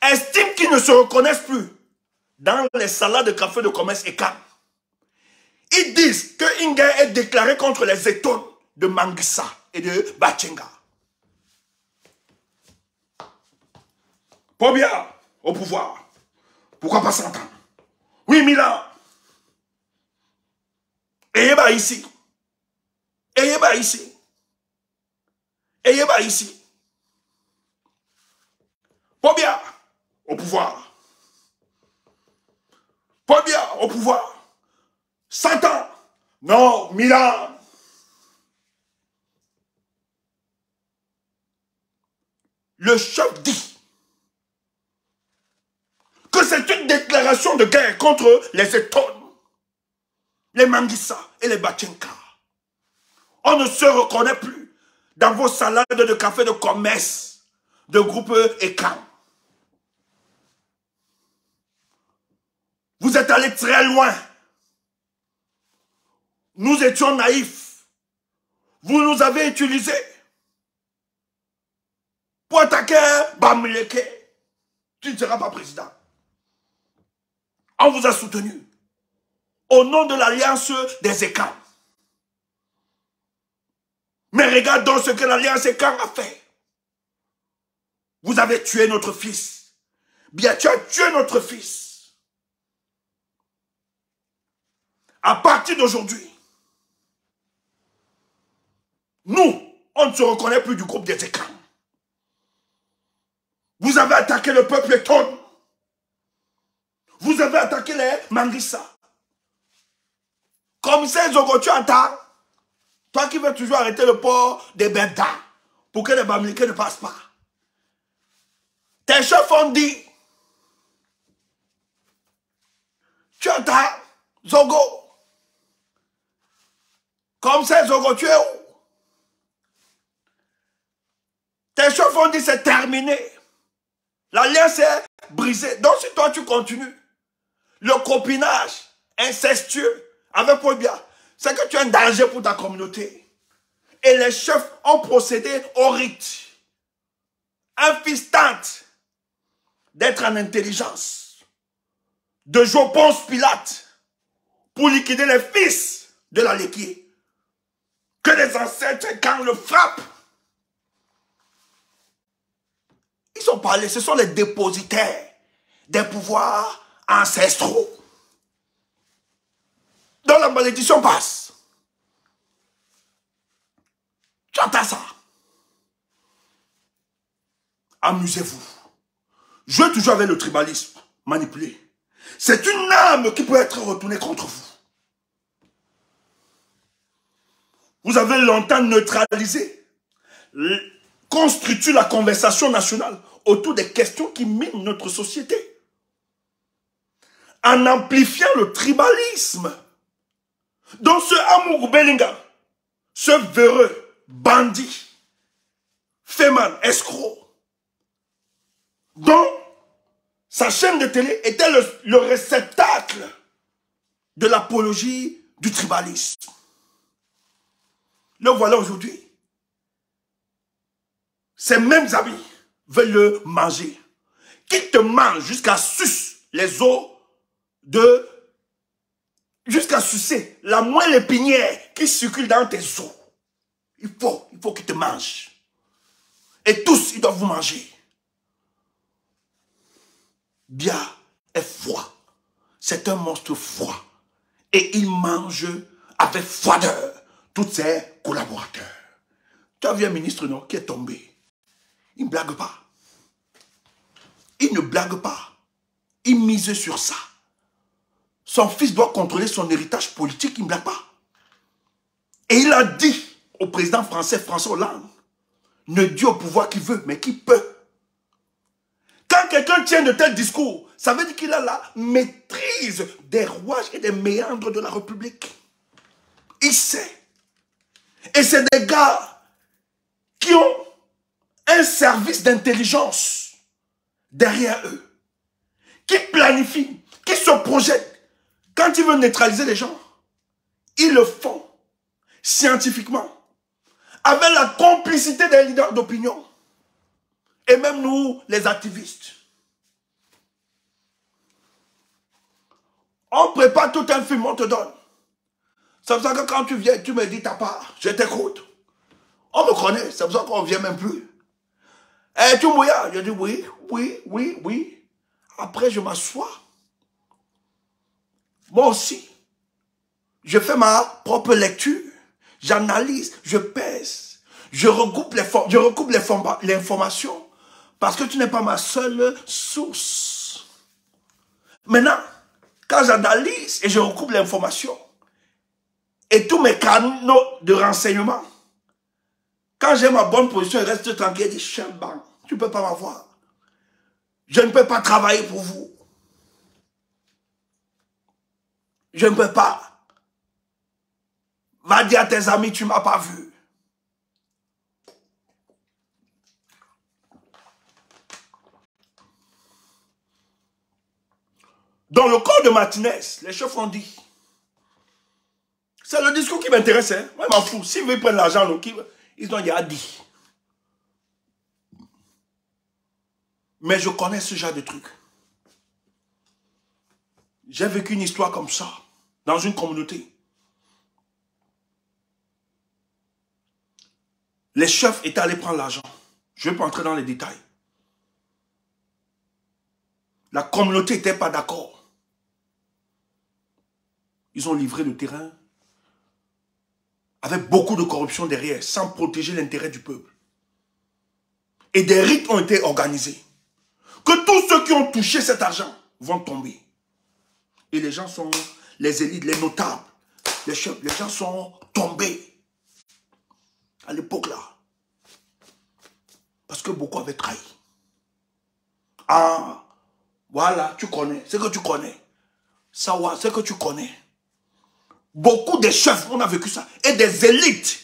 estiment qu'ils ne se reconnaissent plus dans les salades de café de commerce et CAM. Ils disent que Inga est déclaré contre les étones de Manguissa et de Bachenga. Paul Biya au pouvoir. Pourquoi pas 100 ans? Oui, Milan. Ayez bas ici. Ayez bas ici. Ayez bas ici. Paul Biya au pouvoir. Paul Biya au pouvoir. 100 ans. Non, Milan. Le chef dit que c'est une déclaration de guerre contre les Etones, les Manguissa et les Bachenka. On ne se reconnaît plus dans vos salades de café de commerce, de groupe ECAM. Vous êtes allés très loin. Nous étions naïfs. Vous nous avez utilisés pour attaquer Bamileke. Tu ne seras pas président. On vous a soutenu au nom de l'alliance des ECAM. Mais regarde donc ce que l'alliance ECAM a fait. Vous avez tué notre fils. Bien, tu as tué notre fils. À partir d'aujourd'hui, nous, on ne se reconnaît plus du groupe des ECAM. Vous avez attaqué le peuple Etone. Vous avez attaqué les Manguissa. Comme ça, Zogo, tu entends? Toi qui veux toujours arrêter le port des Benda pour que les Bamileke ne passent pas. Tes chefs ont dit, tu entends? Zogo. Comme ça, Zogo, tu es où? Tes chefs ont dit, c'est terminé. L'alliance est brisée. Donc si toi tu continues, le copinage incestueux avec Paul Biya, c'est que tu es un danger pour ta communauté. Et les chefs ont procédé au rite. Un fils tente d'être en intelligence, de jouer Ponce Pilate pour liquider les fils de la Leki. Que les ancêtres, quand le frappent, ils ont parlé, ce sont les dépositaires des pouvoirs ancestraux. Donc la malédiction passe. Tu entends ça? Amusez-vous. Jouez toujours avec le tribalisme manipulé. C'est une arme qui peut être retournée contre vous. Vous avez longtemps neutralisé, constitue la conversation nationale autour des questions qui minent notre société. En amplifiant le tribalisme. Donc ce Amougou Bellingham, ce véreux bandit, féman, escroc, dont sa chaîne de télé était le réceptacle de l'apologie du tribalisme. Le voilà aujourd'hui. Ces mêmes amis veulent le manger. Qui te mange jusqu'à sucer les os de... Jusqu'à sucer la moelle épinière qui circule dans tes os. Il faut qu'ils te mangent. Et tous, ils doivent vous manger. Bia est froid. C'est un monstre froid. Et il mange avec froideur tous ses collaborateurs. Tu as vu un ministre, non, qui est tombé. Il ne blague pas. Il ne blague pas. Il mise sur ça. Son fils doit contrôler son héritage politique, il ne blague pas. Et il a dit au président français, François Hollande, ne dit au pouvoir qui veut, mais qui peut. Quand quelqu'un tient de tels discours, ça veut dire qu'il a la maîtrise des rouages et des méandres de la République. Il sait. Et c'est des gars qui ont un service d'intelligence derrière eux, qui planifient, qui se projettent. Quand ils veulent neutraliser les gens, ils le font scientifiquement, avec la complicité des leaders d'opinion, et même nous, les activistes. On prépare tout un film, on te donne. C'est pour ça que quand tu viens, tu me dis ta part, je t'écoute. On me connaît, c'est pour ça qu'on ne vient même plus. Eh, tu mouillas? Je dis oui, oui, oui, oui. Après, je m'assois. Moi aussi, je fais ma propre lecture. J'analyse, je pèse. Je recoupe l'information. Parce que tu n'es pas ma seule source. Maintenant, quand j'analyse et je recoupe l'information, et tous mes canaux de renseignement, quand j'ai ma bonne position, je reste tranquille, je dis, Chambang, tu ne peux pas m'avoir. Je ne peux pas travailler pour vous. Je ne peux pas. Va dire à tes amis, tu ne m'as pas vu. Dans le corps de Martinez, les chefs ont dit, c'est le discours qui m'intéresse, hein? Moi, je m'en fous. S'ils veulent prendre l'argent, ils ont déjà dit. Mais je connais ce genre de truc. J'ai vécu une histoire comme ça, dans une communauté. Les chefs étaient allés prendre l'argent. Je ne vais pas entrer dans les détails. La communauté n'était pas d'accord. Ils ont livré le terrain avec beaucoup de corruption derrière, sans protéger l'intérêt du peuple. Et des rites ont été organisés. Que tous ceux qui ont touché cet argent vont tomber. Et les gens sont, les élites, les notables, les chefs, les gens sont tombés. À l'époque là. Parce que beaucoup avaient trahi. Ah, voilà, tu connais, c'est que tu connais. Ça, c'est que tu connais. Beaucoup de chefs, on a vécu ça. Et des élites.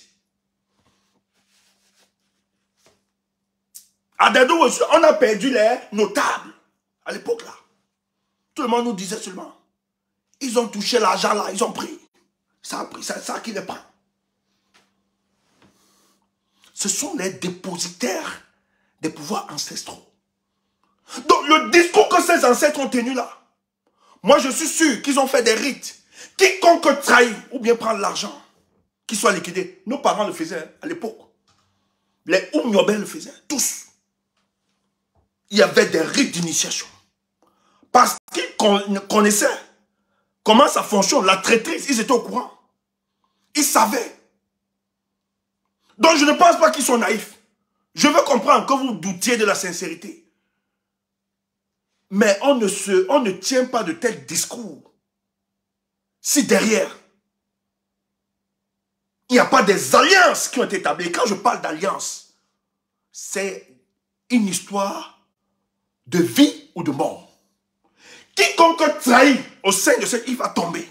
À Dadou, on a perdu les notables. À l'époque là. Tout le monde nous disait seulement. Ils ont touché l'argent là, ils ont pris. Ça a pris, ça qui les prend. Ce sont les dépositaires des pouvoirs ancestraux. Donc le discours que ces ancêtres ont tenu là, moi je suis sûr qu'ils ont fait des rites. Quiconque trahit ou bien prend l'argent, qu'il soit liquidé. Nos parents le faisaient à l'époque. Les Oumyobé le faisaient, tous. Il y avait des rites d'initiation. Parce qu'ils connaissaient comment ça fonctionne, la traîtrise, ils étaient au courant. Ils savaient. Donc je ne pense pas qu'ils sont naïfs. Je veux comprendre que vous doutiez de la sincérité. Mais on ne tient pas de tels discours. Si derrière, il n'y a pas des alliances qui ont été établies. Quand je parle d'alliance, c'est une histoire de vie ou de mort. Quiconque trahit au sein de cette, il va tomber.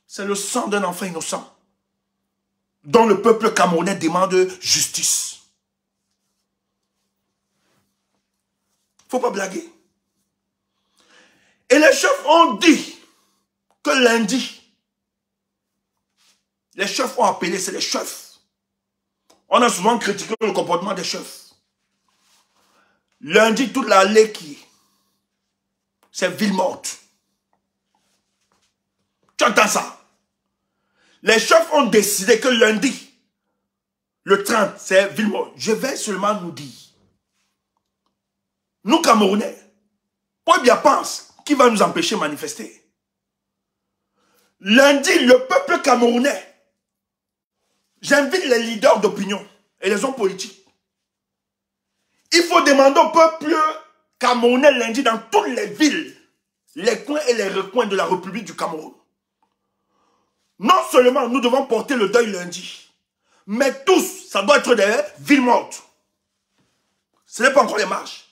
C'est le sang d'un enfant innocent dont le peuple camerounais demande justice. Il ne faut pas blaguer. Et les chefs ont dit que lundi, les chefs ont appelé, c'est les chefs. On a souvent critiqué le comportement des chefs. Lundi, toute la Leki, c'est ville morte. Tu entends ça? Les chefs ont décidé que lundi, le 30, c'est ville morte. Je vais seulement nous dire, nous Camerounais, Paul Biya pense qui va nous empêcher de manifester. Lundi, le peuple camerounais, j'invite les leaders d'opinion et les hommes politiques. Il faut demander au peuple camerounais lundi dans toutes les villes, les coins et les recoins de la République du Cameroun. Non seulement nous devons porter le deuil lundi, mais tous, ça doit être des villes mortes. Ce n'est pas encore les marches.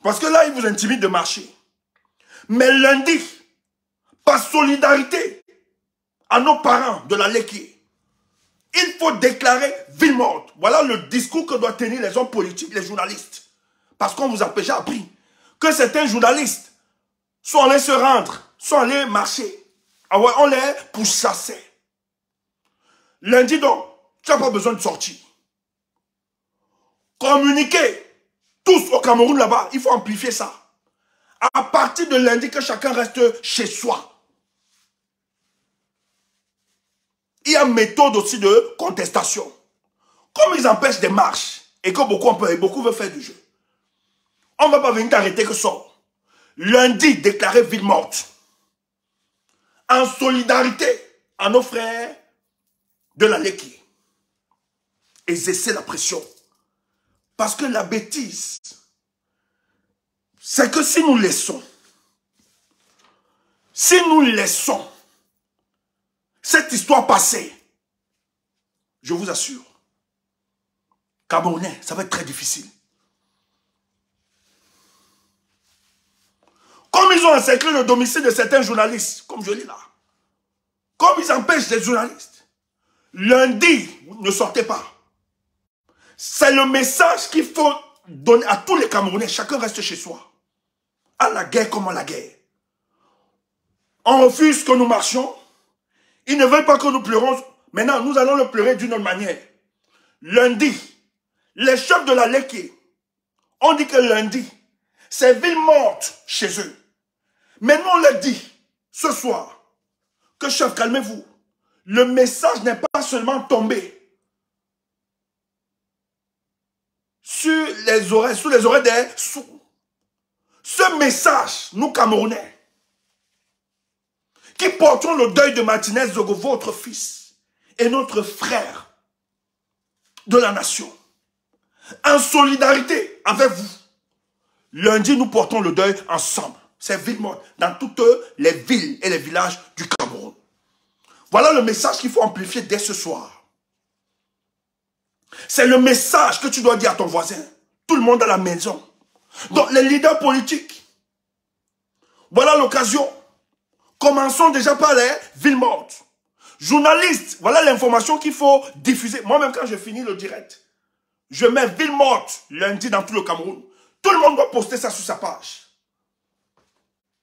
Parce que là, ils vous intimident de marcher. Mais lundi, par solidarité à nos parents de la Leki, il faut déclarer ville morte. Voilà le discours que doivent tenir les hommes politiques, les journalistes. Parce qu'on vous a déjà appris que certains journalistes sont allés se rendre, sont allés marcher. Ah ouais, on les pourchassait. Lundi donc, tu n'as pas besoin de sortir. Communiquer tous au Cameroun là-bas, il faut amplifier ça. À partir de lundi, que chacun reste chez soi. Il y a une méthode aussi de contestation. Comme ils empêchent des marches et que beaucoup veulent faire du jeu, on ne va pas venir t'arrêter que ça. Lundi, déclarer ville morte. En solidarité à nos frères de la Leki. Exercer la pression. Parce que la bêtise, c'est que si nous laissons cette histoire passer, je vous assure, Camerounais, ça va être très difficile. Comme ils ont encerclé le domicile de certains journalistes, comme je lis là, comme ils empêchent les journalistes, lundi, ne sortez pas. C'est le message qu'il faut donner à tous les Camerounais. Chacun reste chez soi. À la guerre comme à la guerre. On refuse que nous marchions. Ils ne veulent pas que nous pleurons. Maintenant, nous allons le pleurer d'une autre manière. Lundi, les chefs de la Leki ont dit que lundi, c'est ville morte chez eux. Mais nous, on leur dit, ce soir, que chef, calmez-vous. Le message n'est pas seulement tombé sur les oreilles des sourds. Ce message, nous Camerounais, qui portons le deuil de Martinez Zogo, votre fils, et notre frère de la nation, en solidarité avec vous, lundi, nous portons le deuil ensemble. C'est ville morte dans toutes les villes et les villages du Cameroun. Voilà le message qu'il faut amplifier dès ce soir. C'est le message que tu dois dire à ton voisin. Tout le monde à la maison. Donc les leaders politiques. Voilà l'occasion. Commençons déjà par les villes mortes. Journalistes, voilà l'information qu'il faut diffuser. Moi-même quand je finis le direct, je mets ville morte lundi dans tout le Cameroun. Tout le monde doit poster ça sur sa page.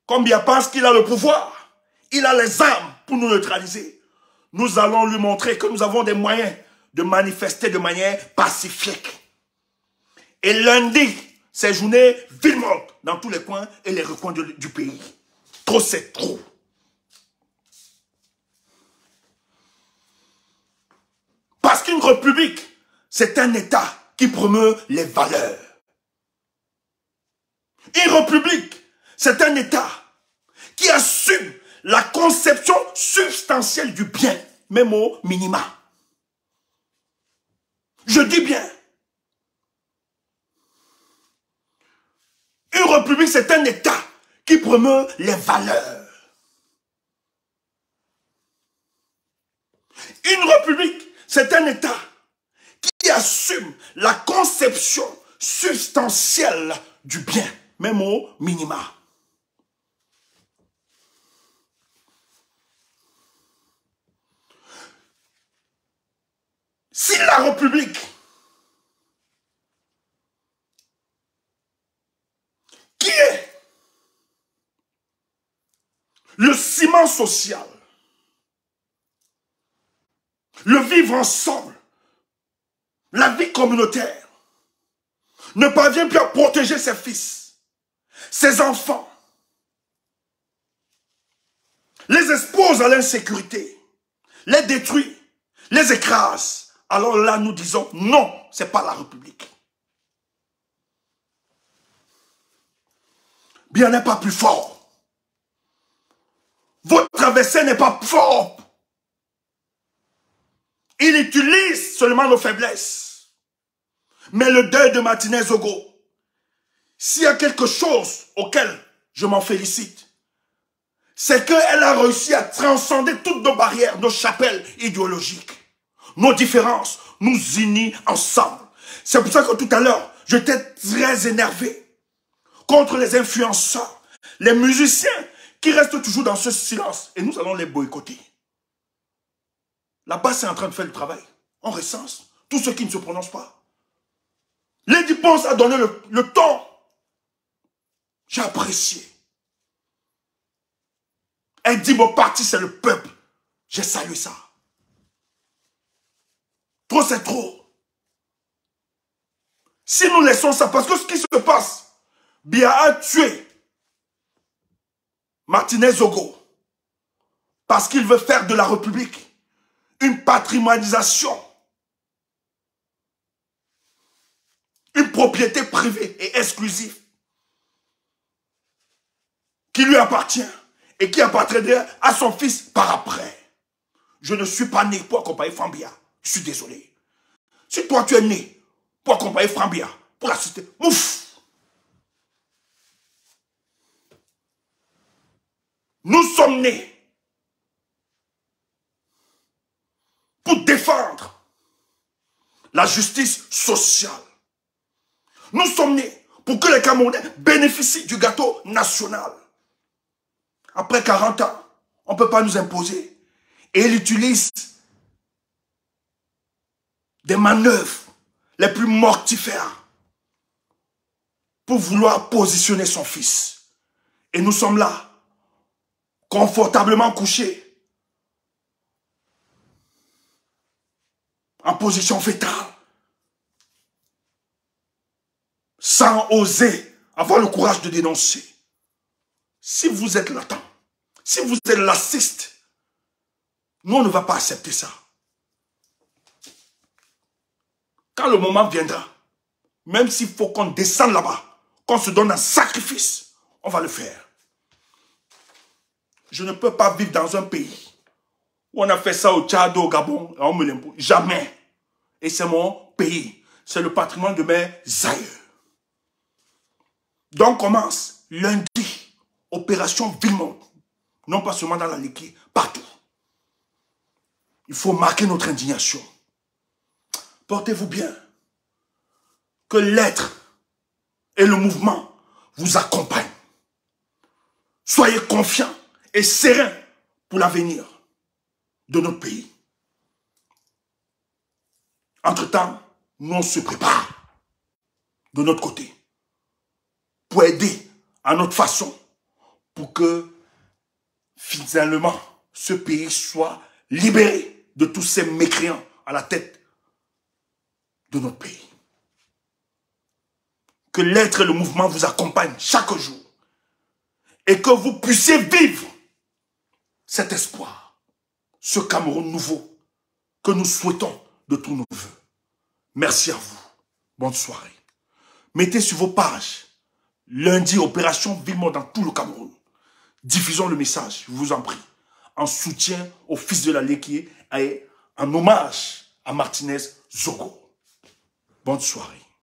Comme Biya pense qu'il a le pouvoir, il a les armes pour nous neutraliser. Nous allons lui montrer que nous avons des moyens de manifester de manière pacifique. Et lundi, c'est journée ville morte dans tous les coins et les recoins du pays. Trop, c'est trop. Parce qu'une république, c'est un État qui promeut les valeurs. Une république, c'est un État qui assume la conception substantielle du bien, même au minima. Je dis bien. Une république, c'est un État qui promeut les valeurs. Une république, c'est un État qui assume la conception substantielle du bien, même au minima. Si la République qui est le ciment social, le vivre ensemble, la vie communautaire, ne parvient plus à protéger ses fils, ses enfants, les expose à l'insécurité, les détruit, les écrase, alors là nous disons non, ce n'est pas la République. Bien n'est pas plus fort. Votre adversaire n'est pas fort. Il utilise seulement nos faiblesses. Mais le deuil de Martinez Zogo, s'il y a quelque chose auquel je m'en félicite, c'est qu'elle a réussi à transcender toutes nos barrières, nos chapelles idéologiques. Nos différences nous unissent ensemble. C'est pour ça que tout à l'heure, j'étais très énervé contre les influenceurs, les musiciens qui restent toujours dans ce silence. Et nous allons les boycotter. La base est en train de faire le travail. On recense tous ceux qui ne se prononcent pas. Lady Ponce a donné le ton. J'ai apprécié. Elle dit mon parti c'est le peuple. J'ai salué ça. Trop c'est trop. Si nous laissons ça, parce que ce qui se passe, Biya a tué Martinez Zogo parce qu'il veut faire de la République une patrimonialisation, une propriété privée et exclusive qui lui appartient et qui appartiendrait à son fils par après. Je ne suis pas né pour accompagner Franc-Biya. Je suis désolé. Si toi tu es né pour accompagner Franc-Biya, pour l'assister, ouf! Nous sommes nés pour défendre la justice sociale. Nous sommes nés pour que les Camerounais bénéficient du gâteau national. Après 40 ans, on ne peut pas nous imposer. Et il utilise des manœuvres les plus mortifères pour vouloir positionner son fils. Et nous sommes là, confortablement couchés, en position fétale, sans oser avoir le courage de dénoncer. Si vous êtes latent, si vous êtes lassiste, nous on ne va pas accepter ça. Quand le moment viendra, même s'il faut qu'on descende là-bas, qu'on se donne un sacrifice, on va le faire. Je ne peux pas vivre dans un pays où on a fait ça au Tchad, au Gabon, et on me l'impose. Jamais. Et c'est mon pays. C'est le patrimoine de mes aïeux. Donc commence lundi, opération Villemont. Non pas seulement dans la Liki, partout. Il faut marquer notre indignation. Portez-vous bien. Que l'être et le mouvement vous accompagnent. Soyez confiants et serein pour l'avenir de notre pays. Entre-temps, nous on se prépare de notre côté pour aider à notre façon pour que finalement ce pays soit libéré de tous ces mécréants à la tête de notre pays. Que l'être et le mouvement vous accompagnent chaque jour et que vous puissiez vivre cet espoir, ce Cameroun nouveau que nous souhaitons de tous nos voeux. Merci à vous. Bonne soirée. Mettez sur vos pages lundi opération Villemont dans tout le Cameroun. Diffusons le message, je vous en prie, en soutien au fils de la Léquier et en hommage à Martinez Zogo. Bonne soirée.